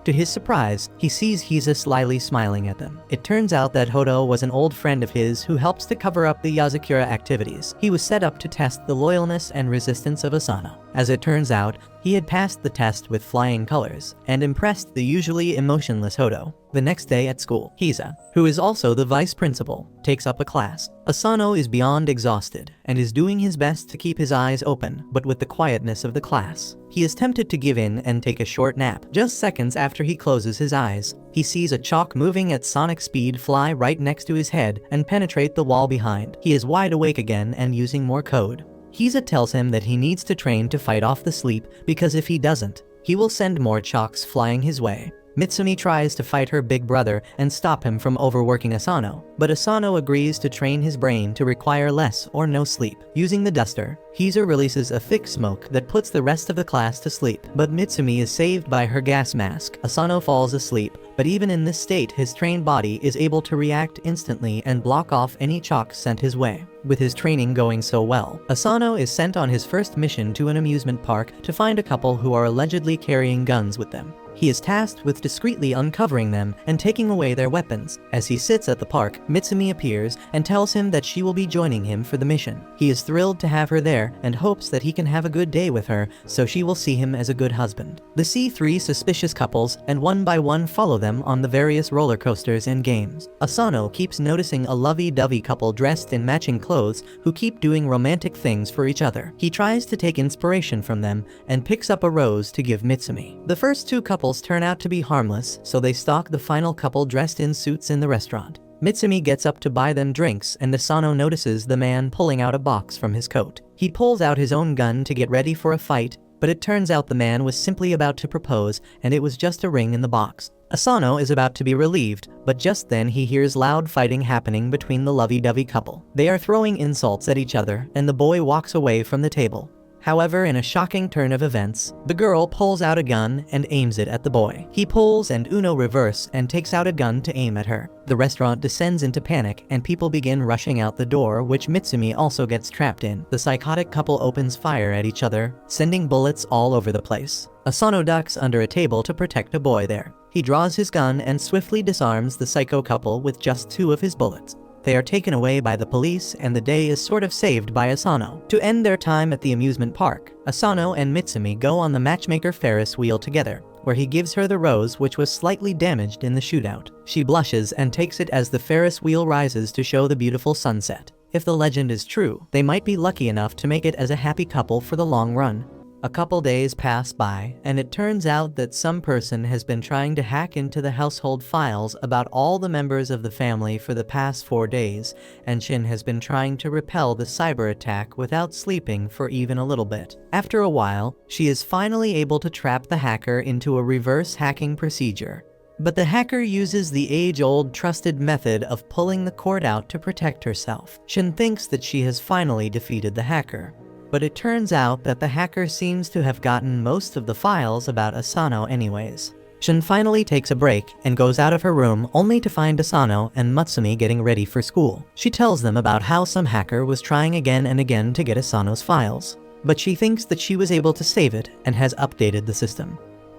To his surprise, he sees Hisa slyly smiling at them. It turns out that Hodo was an old friend of his who helps to cover up the Yozakura activities. He was set up to test the loyalness and resistance of Asano. As it turns out, he had passed the test with flying colors and impressed the usually emotionless Hodo. The next day at school, Hisa, who is also the vice principal, takes up a class. Asano is beyond exhausted and is doing his best to keep his eyes open, but with the quietness of the class, he is tempted to give in and take a short nap. Just seconds after he closes his eyes, he sees a chalk moving at sonic speed fly right next to his head and penetrate the wall behind. He is wide awake again and using more code. Hisa tells him that he needs to train to fight off the sleep because if he doesn't, he will send more chalks flying his way. Mitsumi tries to fight her big brother and stop him from overworking Asano, but Asano agrees to train his brain to require less or no sleep. Using the duster, Hisa releases a thick smoke that puts the rest of the class to sleep, but Mitsumi is saved by her gas mask. Asano falls asleep, but even in this state, his trained body is able to react instantly and block off any chalk sent his way. With his training going so well, Asano is sent on his first mission to an amusement park to find a couple who are allegedly carrying guns with them. He is tasked with discreetly uncovering them and taking away their weapons. As he sits at the park, Mitsumi appears and tells him that she will be joining him for the mission. He is thrilled to have her there and hopes that he can have a good day with her so she will see him as a good husband. They see three suspicious couples and one by one follow them on the various roller coasters and games. Asano keeps noticing a lovey-dovey couple dressed in matching clothes who keep doing romantic things for each other. He tries to take inspiration from them and picks up a rose to give Mitsumi. The first two couples turn out to be harmless, so they stalk the final couple dressed in suits in the restaurant. Mitsumi gets up to buy them drinks and Asano notices the man pulling out a box from his coat. He pulls out his own gun to get ready for a fight, but it turns out the man was simply about to propose and it was just a ring in the box. Asano is about to be relieved, but just then he hears loud fighting happening between the lovey-dovey couple. They are throwing insults at each other and the boy walks away from the table. However, in a shocking turn of events, the girl pulls out a gun and aims it at the boy. He pulls and Uno reverse and takes out a gun to aim at her. The restaurant descends into panic and people begin rushing out the door, which Mitsumi also gets trapped in. The psychotic couple opens fire at each other, sending bullets all over the place. Asano ducks under a table to protect a boy there. He draws his gun and swiftly disarms the psycho couple with just 2 of his bullets. They are taken away by the police and the day is sort of saved by Asano. To end their time at the amusement park, Asano and Mitsumi go on the matchmaker Ferris wheel together, where he gives her the rose which was slightly damaged in the shootout. She blushes and takes it as the Ferris wheel rises to show the beautiful sunset. If the legend is true, they might be lucky enough to make it as a happy couple for the long run. A couple days pass by, and it turns out that some person has been trying to hack into the household files about all the members of the family for the past 4 days, and Shin has been trying to repel the cyber attack without sleeping for even a little bit. After a while, she is finally able to trap the hacker into a reverse hacking procedure. But the hacker uses the age-old trusted method of pulling the cord out to protect herself. Shin thinks that she has finally defeated the hacker. But it turns out that the hacker seems to have gotten most of the files about Asano anyways. Shin finally takes a break and goes out of her room only to find Asano and Mutsumi getting ready for school. She tells them about how some hacker was trying again and again to get Asano's files, but she thinks that she was able to save it and has updated the system.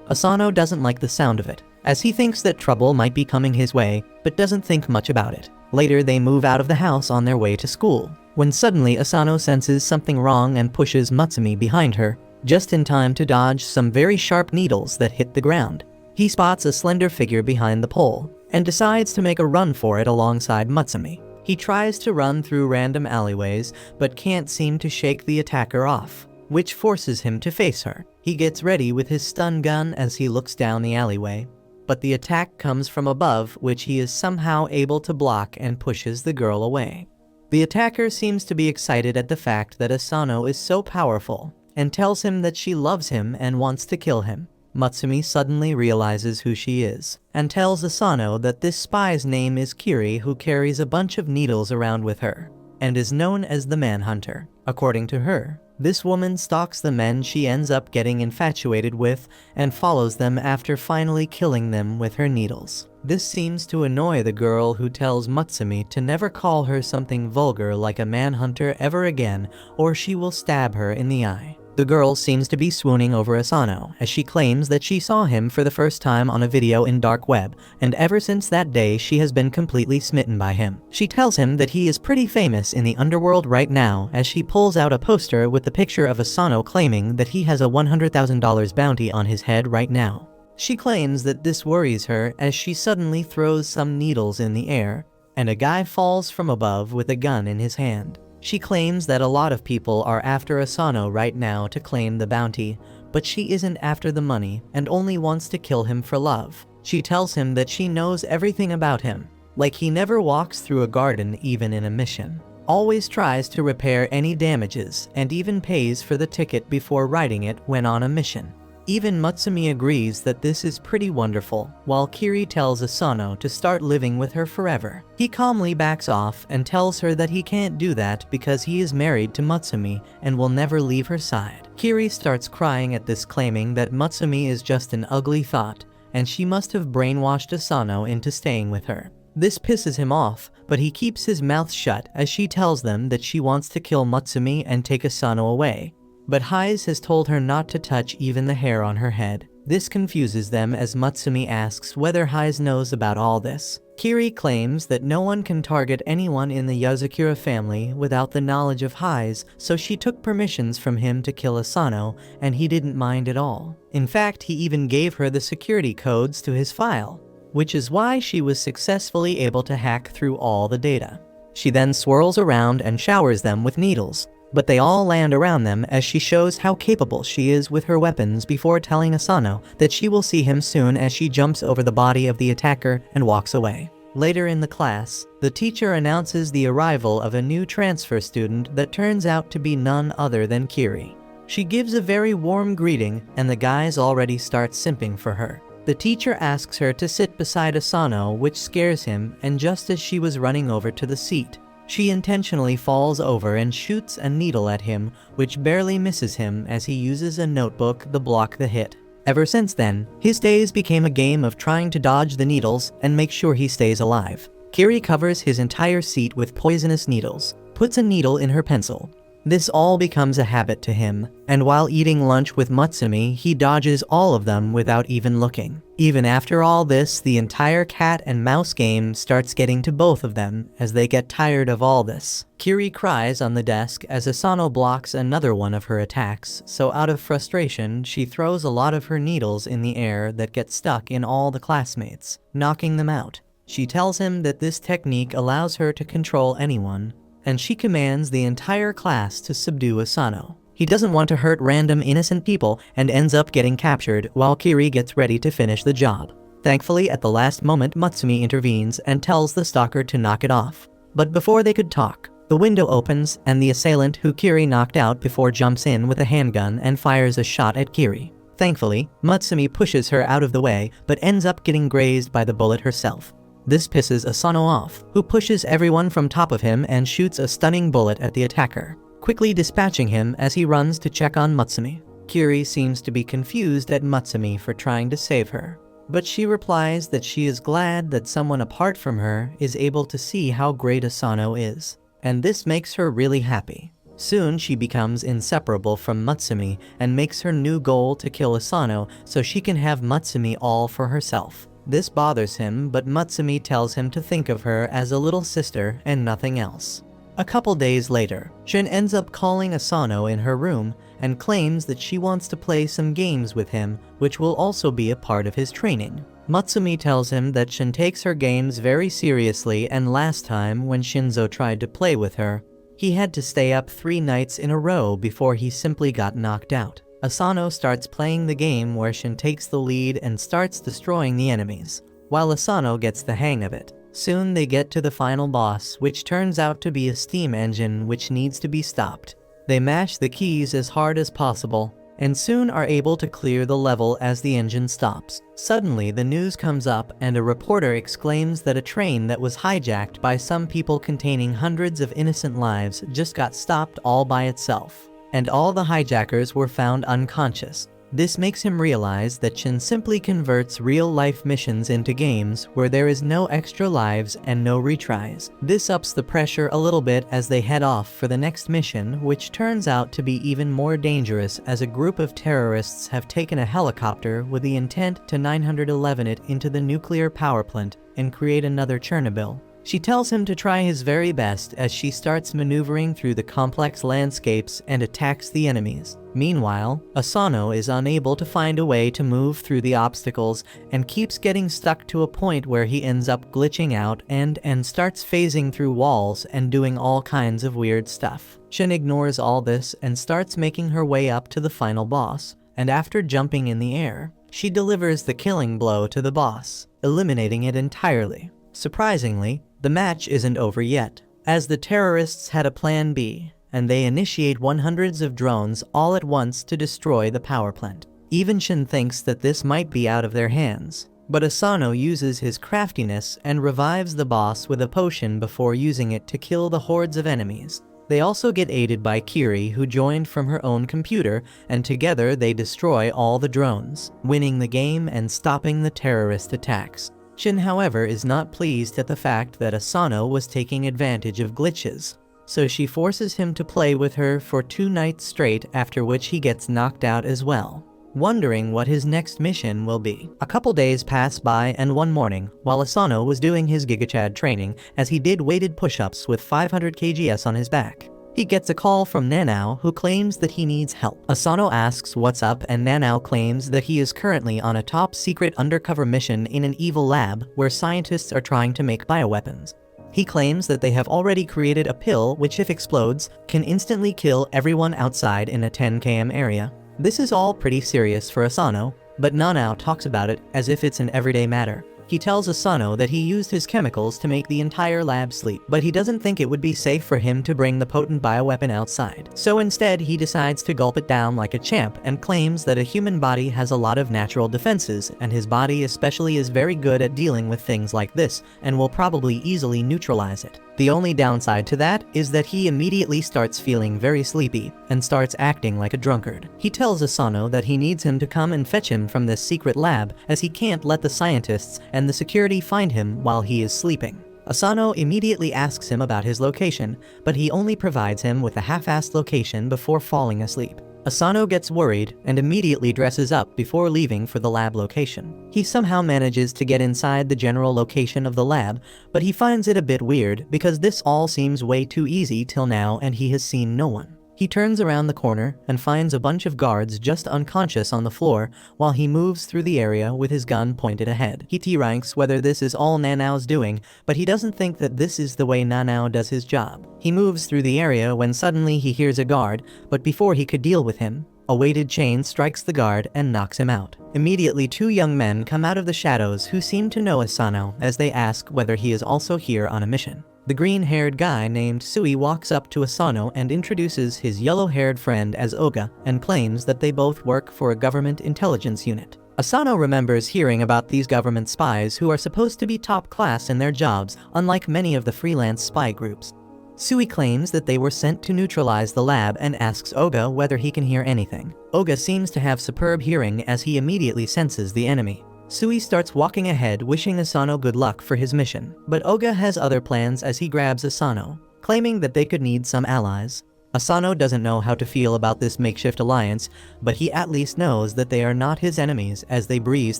Asano doesn't like the sound of it, as he thinks that trouble might be coming his way, but doesn't think much about it. Later, they move out of the house on their way to school, when suddenly Asano senses something wrong and pushes Mutsumi behind her, just in time to dodge some very sharp needles that hit the ground. He spots a slender figure behind the pole, and decides to make a run for it alongside Mutsumi. He tries to run through random alleyways, but can't seem to shake the attacker off, which forces him to face her. He gets ready with his stun gun as he looks down the alleyway, but the attack comes from above, which he is somehow able to block and pushes the girl away. The attacker seems to be excited at the fact that Asano is so powerful, and tells him that she loves him and wants to kill him. Mutsumi suddenly realizes who she is, and tells Asano that this spy's name is Kiri, who carries a bunch of needles around with her, and is known as the Manhunter. According to her, this woman stalks the men she ends up getting infatuated with and follows them after finally killing them with her needles. This seems to annoy the girl, who tells Mutsumi to never call her something vulgar like a manhunter ever again, or she will stab her in the eye. The girl seems to be swooning over Asano, as she claims that she saw him for the first time on a video in dark web, and ever since that day she has been completely smitten by him. She tells him that he is pretty famous in the underworld right now, as she pulls out a poster with the picture of Asano claiming that he has a $100,000 bounty on his head right now. She claims that this worries her as she suddenly throws some needles in the air, and a guy falls from above with a gun in his hand. She claims that a lot of people are after Asano right now to claim the bounty, but she isn't after the money and only wants to kill him for love. She tells him that she knows everything about him, like he never walks through a garden even in a mission, always tries to repair any damages, and even pays for the ticket before riding it when on a mission. Even Mutsumi agrees that this is pretty wonderful, while Kiri tells Asano to start living with her forever. He calmly backs off and tells her that he can't do that because he is married to Mutsumi and will never leave her side. Kiri starts crying at this, claiming that Mutsumi is just an ugly thought, and she must have brainwashed Asano into staying with her. This pisses him off, but he keeps his mouth shut as she tells them that she wants to kill Mutsumi and take Asano away. But Hise has told her not to touch even the hair on her head. This confuses them as Mutsumi asks whether Hise knows about all this. Kiri claims that no one can target anyone in the Yuzakura family without the knowledge of Hise, so she took permissions from him to kill Asano, and he didn't mind at all. In fact, he even gave her the security codes to his file, which is why she was successfully able to hack through all the data. She then swirls around and showers them with needles, but they all land around them as she shows how capable she is with her weapons before telling Asano that she will see him soon as she jumps over the body of the attacker and walks away. Later in the class, the teacher announces the arrival of a new transfer student that turns out to be none other than Kiri. She gives a very warm greeting, and the guys already start simping for her. The teacher asks her to sit beside Asano, which scares him, and just as she was running over to the seat, she intentionally falls over and shoots a needle at him, which barely misses him as he uses a notebook to block the hit. Ever since then, his days became a game of trying to dodge the needles and make sure he stays alive. Kiri covers his entire seat with poisonous needles, puts a needle in her pencil. This all becomes a habit to him, and while eating lunch with Mutsumi, he dodges all of them without even looking. Even after all this, the entire cat and mouse game starts getting to both of them as they get tired of all this. Kiri cries on the desk as Asano blocks another one of her attacks, so out of frustration, she throws a lot of her needles in the air that get stuck in all the classmates, knocking them out. She tells him that this technique allows her to control anyone, and she commands the entire class to subdue Asano. He doesn't want to hurt random innocent people and ends up getting captured while Kiri gets ready to finish the job. Thankfully, at the last moment, Matsumi intervenes and tells the stalker to knock it off. But before they could talk, the window opens and the assailant who Kiri knocked out before jumps in with a handgun and fires a shot at Kiri. Thankfully, Matsumi pushes her out of the way but ends up getting grazed by the bullet herself. This pisses Asano off, who pushes everyone from top of him and shoots a stunning bullet at the attacker, quickly dispatching him as he runs to check on Matsumi. Kiri seems to be confused at Matsumi for trying to save her, but she replies that she is glad that someone apart from her is able to see how great Asano is, and this makes her really happy. Soon she becomes inseparable from Matsumi and makes her new goal to kill Asano so she can have Matsumi all for herself. This bothers him, but Matsumi tells him to think of her as a little sister and nothing else. A couple days later, Shin ends up calling Asano in her room and claims that she wants to play some games with him, which will also be a part of his training. Matsumi tells him that Shin takes her games very seriously, and last time when Shinzo tried to play with her, he had to stay up 3 nights in a row before he simply got knocked out. Asano starts playing the game where Shin takes the lead and starts destroying the enemies, while Asano gets the hang of it. Soon they get to the final boss, which turns out to be a steam engine which needs to be stopped. They mash the keys as hard as possible, and soon are able to clear the level as the engine stops. Suddenly, the news comes up and a reporter exclaims that a train that was hijacked by some people containing hundreds of innocent lives just got stopped all by itself, and all the hijackers were found unconscious. This makes him realize that Shin simply converts real-life missions into games where there is no extra lives and no retries. This ups the pressure a little bit as they head off for the next mission, which turns out to be even more dangerous as a group of terrorists have taken a helicopter with the intent to 911 it into the nuclear power plant and create another Chernobyl. She tells him to try his very best as she starts maneuvering through the complex landscapes and attacks the enemies. Meanwhile, Asano is unable to find a way to move through the obstacles and keeps getting stuck to a point where he ends up glitching out and starts phasing through walls and doing all kinds of weird stuff. Shin ignores all this and starts making her way up to the final boss, and after jumping in the air, she delivers the killing blow to the boss, eliminating it entirely. Surprisingly, the match isn't over yet, as the terrorists had a plan B, and they initiate hundreds of drones all at once to destroy the power plant. Even Shin thinks that this might be out of their hands, but Asano uses his craftiness and revives the boss with a potion before using it to kill the hordes of enemies. They also get aided by Kiri, who joined from her own computer, and together they destroy all the drones, winning the game and stopping the terrorist attacks. Shin, however, is not pleased at the fact that Asano was taking advantage of glitches, so she forces him to play with her for 2 nights straight, after which he gets knocked out as well, wondering what his next mission will be. A couple days pass by, and one morning, while Asano was doing his GigaChad training as he did weighted push-ups with 500 kgs on his back, he gets a call from Nanao, who claims that he needs help. Asano asks what's up, and Nanao claims that he is currently on a top-secret undercover mission in an evil lab where scientists are trying to make bioweapons. He claims that they have already created a pill which, if explodes, can instantly kill everyone outside in a 10 km area. This is all pretty serious for Asano, but Nanao talks about it as if it's an everyday matter. He tells Asano that he used his chemicals to make the entire lab sleep, but he doesn't think it would be safe for him to bring the potent bioweapon outside. So instead, he decides to gulp it down like a champ and claims that a human body has a lot of natural defenses, and his body especially is very good at dealing with things like this and will probably easily neutralize it. The only downside to that is that he immediately starts feeling very sleepy and starts acting like a drunkard. He tells Asano that he needs him to come and fetch him from this secret lab, as he can't let the scientists and the security find him while he is sleeping. Asano immediately asks him about his location, but he only provides him with a half-assed location before falling asleep. Asano gets worried and immediately dresses up before leaving for the lab location. He somehow manages to get inside the general location of the lab, but he finds it a bit weird because this all seems way too easy till now and he has seen no one. He turns around the corner and finds a bunch of guards just unconscious on the floor while he moves through the area with his gun pointed ahead. He T-ranks whether this is all Nanao's doing, but he doesn't think that this is the way Nanao does his job. He moves through the area when suddenly he hears a guard, but before he could deal with him, a weighted chain strikes the guard and knocks him out. Immediately, two young men come out of the shadows who seem to know Asano as they ask whether he is also here on a mission. The green-haired guy named Sui walks up to Asano and introduces his yellow-haired friend as Oga and claims that they both work for a government intelligence unit. Asano remembers hearing about these government spies who are supposed to be top class in their jobs, unlike many of the freelance spy groups. Sui claims that they were sent to neutralize the lab and asks Oga whether he can hear anything. Oga seems to have superb hearing as he immediately senses the enemy. Sui starts walking ahead wishing Asano good luck for his mission, but Oga has other plans as he grabs Asano, claiming that they could need some allies. Asano doesn't know how to feel about this makeshift alliance, but he at least knows that they are not his enemies as they breeze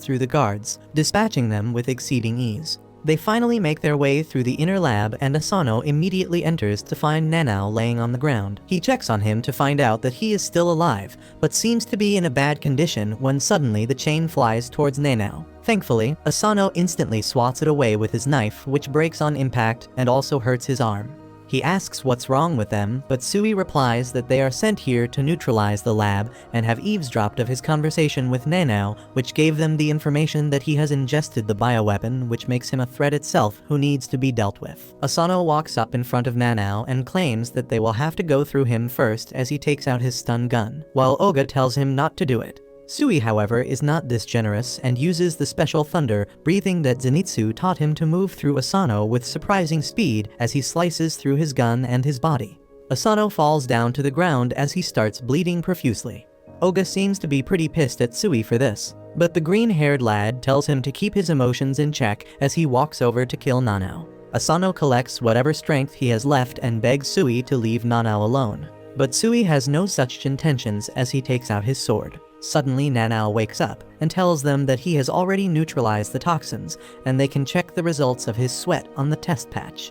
through the guards, dispatching them with exceeding ease. They finally make their way through the inner lab and Asano immediately enters to find Nanao laying on the ground. He checks on him to find out that he is still alive, but seems to be in a bad condition when suddenly the chain flies towards Nanao. Thankfully, Asano instantly swats it away with his knife, which breaks on impact and also hurts his arm. He asks what's wrong with them, but Sui replies that they are sent here to neutralize the lab and have eavesdropped of his conversation with Nanao, which gave them the information that he has ingested the bioweapon, which makes him a threat itself who needs to be dealt with. Asano walks up in front of Nanao and claims that they will have to go through him first as he takes out his stun gun, while Oga tells him not to do it. Sui, however, is not this generous and uses the special thunder breathing that Zenitsu taught him to move through Asano with surprising speed as he slices through his gun and his body. Asano falls down to the ground as he starts bleeding profusely. Oga seems to be pretty pissed at Sui for this, but the green-haired lad tells him to keep his emotions in check as he walks over to kill Nanao. Asano collects whatever strength he has left and begs Sui to leave Nanao alone, but Sui has no such intentions as he takes out his sword. Suddenly, Nanao wakes up and tells them that he has already neutralized the toxins and they can check the results of his sweat on the test patch.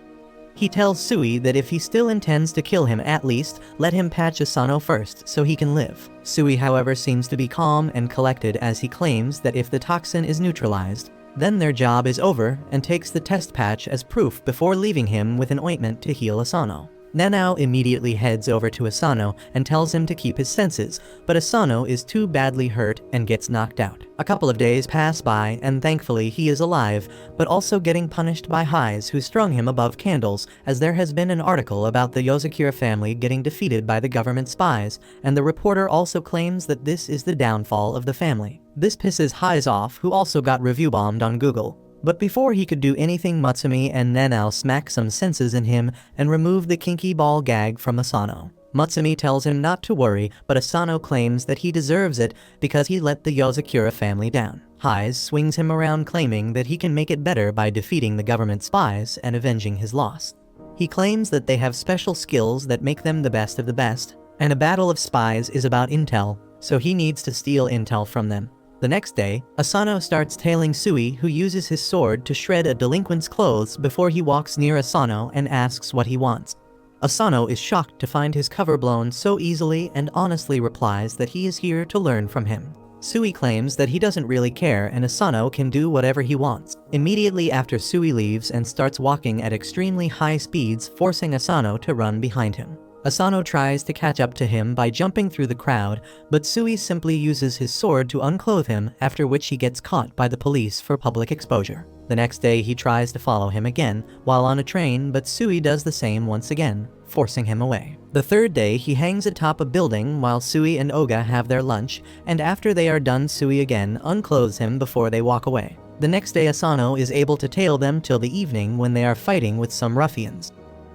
He tells Sui that if he still intends to kill him, at least let him patch Asano first so he can live. Sui, however, seems to be calm and collected as he claims that if the toxin is neutralized, then their job is over and takes the test patch as proof before leaving him with an ointment to heal Asano. Nanao immediately heads over to Asano and tells him to keep his senses, but Asano is too badly hurt and gets knocked out. A couple of days pass by and thankfully he is alive, but also getting punished by Highs who strung him above candles as there has been an article about the Yozakura family getting defeated by the government spies, and the reporter also claims that this is the downfall of the family. This pisses Highs off, who also got review bombed on Google. But before he could do anything, Mutsumi and Nanao smack some senses in him and remove the kinky ball gag from Asano. Mutsumi tells him not to worry, but Asano claims that he deserves it because he let the Yozakura family down. Highs swings him around claiming that he can make it better by defeating the government spies and avenging his loss. He claims that they have special skills that make them the best of the best, and a battle of spies is about intel, so he needs to steal intel from them. The next day, Asano starts tailing Sui, who uses his sword to shred a delinquent's clothes before he walks near Asano and asks what he wants. Asano is shocked to find his cover blown so easily and honestly replies that he is here to learn from him. Sui claims that he doesn't really care and Asano can do whatever he wants. Immediately after, Sui leaves and starts walking at extremely high speeds, forcing Asano to run behind him. Asano tries to catch up to him by jumping through the crowd, but Sui simply uses his sword to unclothe him, after which he gets caught by the police for public exposure. The next day he tries to follow him again while on a train, but Sui does the same once again, forcing him away. The third day he hangs atop a building while Sui and Oga have their lunch, and after they are done, Sui again unclothes him before they walk away. The next day Asano is able to tail them till the evening when they are fighting with some ruffians.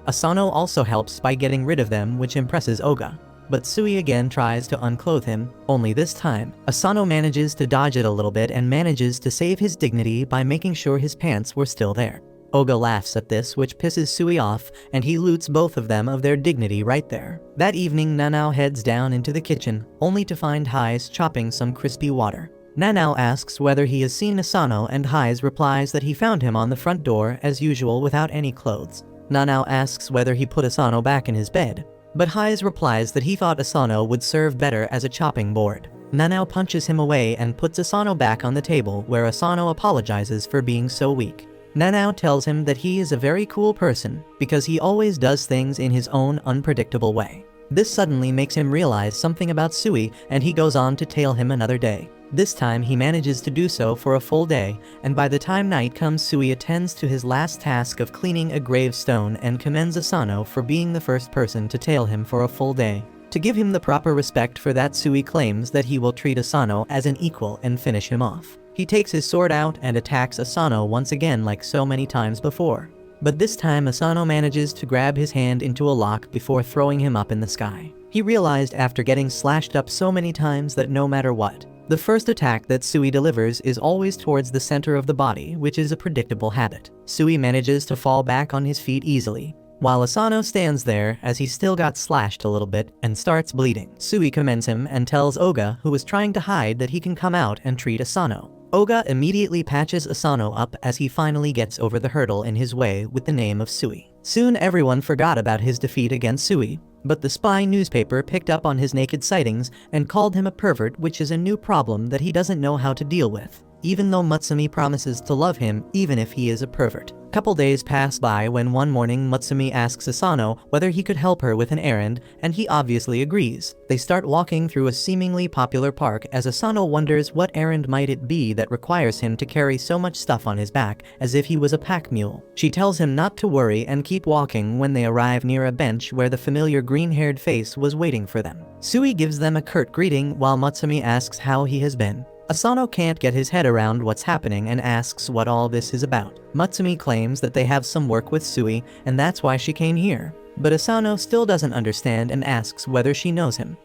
Asano also helps by getting rid of them, which impresses Oga, but Sui again tries to unclothe him, only this time, Asano manages to dodge it a little bit and manages to save his dignity by making sure his pants were still there. Oga laughs at this, which pisses Sui off, and he loots both of them of their dignity right there. That evening, Nanao heads down into the kitchen, only to find Highs chopping some crispy water. Nanao asks whether he has seen Asano, and Highs replies that he found him on the front door as usual without any clothes. Nanao asks whether he put Asano back in his bed. But Hayes replies that he thought Asano would serve better as a chopping board. Nanao punches him away and puts Asano back on the table, where Asano apologizes for being so weak. Nanao tells him that he is a very cool person because he always does things in his own unpredictable way. This suddenly makes him realize something about Sui, and he goes on to tail him another day. This time he manages to do so for a full day, and by the time night comes, Sui attends to his last task of cleaning a gravestone and commends Asano for being the first person to tail him for a full day. To give him the proper respect for that, Sui claims that he will treat Asano as an equal and finish him off. He takes his sword out and attacks Asano once again like so many times before. But this time Asano manages to grab his hand into a lock before throwing him up in the sky. He realized after getting slashed up so many times that no matter what, the first attack that Sui delivers is always towards the center of the body, which is a predictable habit. Sui manages to fall back on his feet easily, while Asano stands there as he still got slashed a little bit and starts bleeding. Sui commends him and tells Oga, who is trying to hide, that he can come out and treat Asano. Oga immediately patches Asano up as he finally gets over the hurdle in his way with the name of Sui. Soon everyone forgot about his defeat against Sui, but the spy newspaper picked up on his naked sightings and called him a pervert, which is a new problem that he doesn't know how to deal with, even though Mutsumi promises to love him even if he is a pervert. Couple days pass by when one morning Mutsumi asks Asano whether he could help her with an errand, and he obviously agrees. They start walking through a seemingly popular park as Asano wonders what errand might it be that requires him to carry so much stuff on his back as if he was a pack mule. She tells him not to worry and keep walking when they arrive near a bench where the familiar green-haired face was waiting for them. Sui gives them a curt greeting while Mutsumi asks how he has been. Asano can't get his head around what's happening and asks what all this is about. Mutsumi claims that they have some work with Sui and that's why she came here. But Asano still doesn't understand and asks whether she knows him.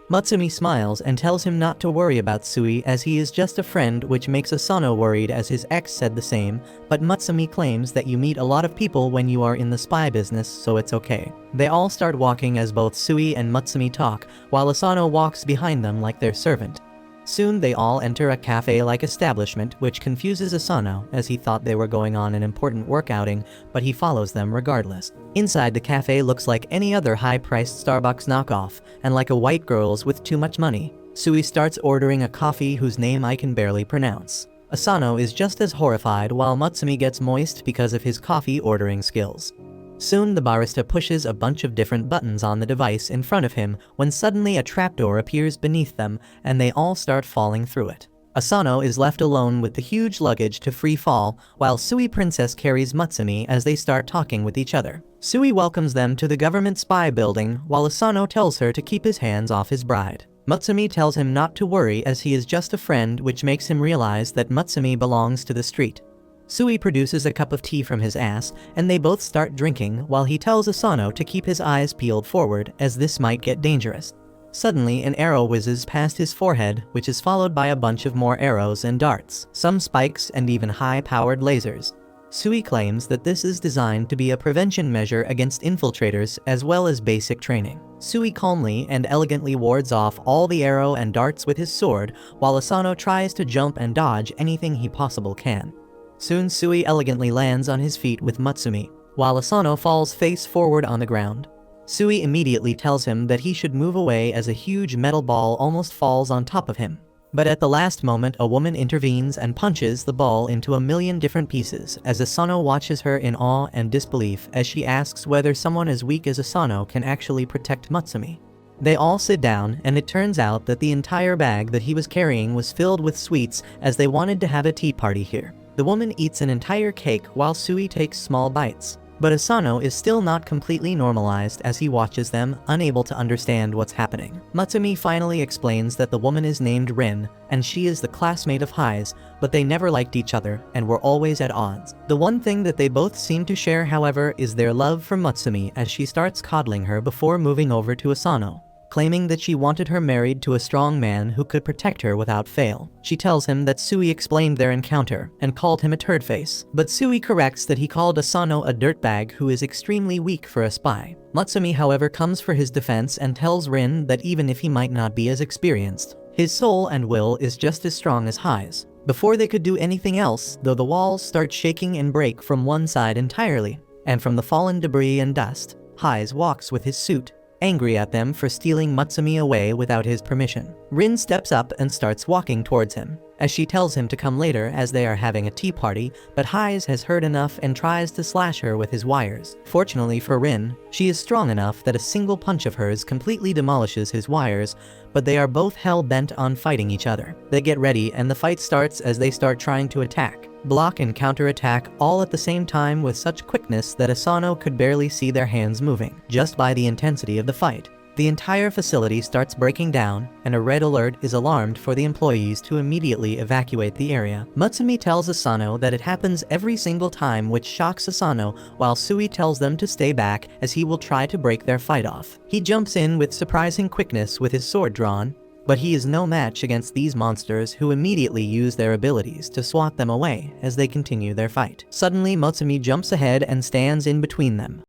Mutsumi smiles and tells him not to worry about Sui as he is just a friend, which makes Asano worried as his ex said the same, but Mutsumi claims that you meet a lot of people when you are in the spy business, so it's okay. They all start walking as both Sui and Mutsumi talk, while Asano walks behind them like their servant. Soon they all enter a cafe-like establishment, which confuses Asano as he thought they were going on an important work outing, but he follows them regardless. Inside, the cafe looks like any other high-priced Starbucks knockoff, and like a white girl's with too much money. Sui starts ordering a coffee whose name I can barely pronounce. Asano is just as horrified while Mutsumi gets moist because of his coffee ordering skills. Soon the barista pushes a bunch of different buttons on the device in front of him when suddenly a trapdoor appears beneath them and they all start falling through it. Asano is left alone with the huge luggage to free fall, while Sui Princess carries Mutsumi as they start talking with each other. Sui welcomes them to the government spy building while Asano tells her to keep his hands off his bride. Mutsumi tells him not to worry as he is just a friend, which makes him realize that Mutsumi belongs to the street. Sui produces a cup of tea from his ass, and they both start drinking while he tells Asano to keep his eyes peeled forward as this might get dangerous. Suddenly, an arrow whizzes past his forehead, which is followed by a bunch of more arrows and darts, some spikes, and even high-powered lasers. Sui claims that this is designed to be a prevention measure against infiltrators as well as basic training. Sui calmly and elegantly wards off all the arrow and darts with his sword, while Asano tries to jump and dodge anything he possibly can. Soon Sui elegantly lands on his feet with Mutsumi, while Asano falls face forward on the ground. Sui immediately tells him that he should move away as a huge metal ball almost falls on top of him. But at the last moment, a woman intervenes and punches the ball into a million different pieces as Asano watches her in awe and disbelief as she asks whether someone as weak as Asano can actually protect Mutsumi. They all sit down, and it turns out that the entire bag that he was carrying was filled with sweets as they wanted to have a tea party here. The woman eats an entire cake while Sui takes small bites. But Asano is still not completely normalized as he watches them, unable to understand what's happening. Mutsumi finally explains that the woman is named Rin, and she is the classmate of Hai's, but they never liked each other and were always at odds. The one thing that they both seem to share, however, is their love for Mutsumi as she starts coddling her before moving over to Asano, claiming that she wanted her married to a strong man who could protect her without fail. She tells him that Sui explained their encounter and called him a turd face, but Sui corrects that he called Asano a dirtbag who is extremely weak for a spy. Mutsumi, however, comes for his defense and tells Rin that even if he might not be as experienced, his soul and will is just as strong as Hai's. Before they could do anything else, though, the walls start shaking and break from one side entirely, and from the fallen debris and dust, Hai's walks with his suit. angry at them for stealing Mutsumi away without his permission. Rin steps up and starts walking towards him, as she tells him to come later as they are having a tea party, but Heize has heard enough and tries to slash her with his wires. Fortunately for Rin, she is strong enough that a single punch of hers completely demolishes his wires, but they are both hell-bent on fighting each other. They get ready and the fight starts as they start trying to attack, block and counterattack all at the same time with such quickness that Asano could barely see their hands moving, just by the intensity of the fight. The entire facility starts breaking down, and a red alert is alarmed for the employees to immediately evacuate the area. Mutsumi tells Asano that it happens every single time, which shocks Asano, while Sui tells them to stay back as he will try to break their fight off. He jumps in with surprising quickness with his sword drawn, but he is no match against these monsters who immediately use their abilities to swat them away as they continue their fight. Suddenly, Mutsumi jumps ahead and stands in between them.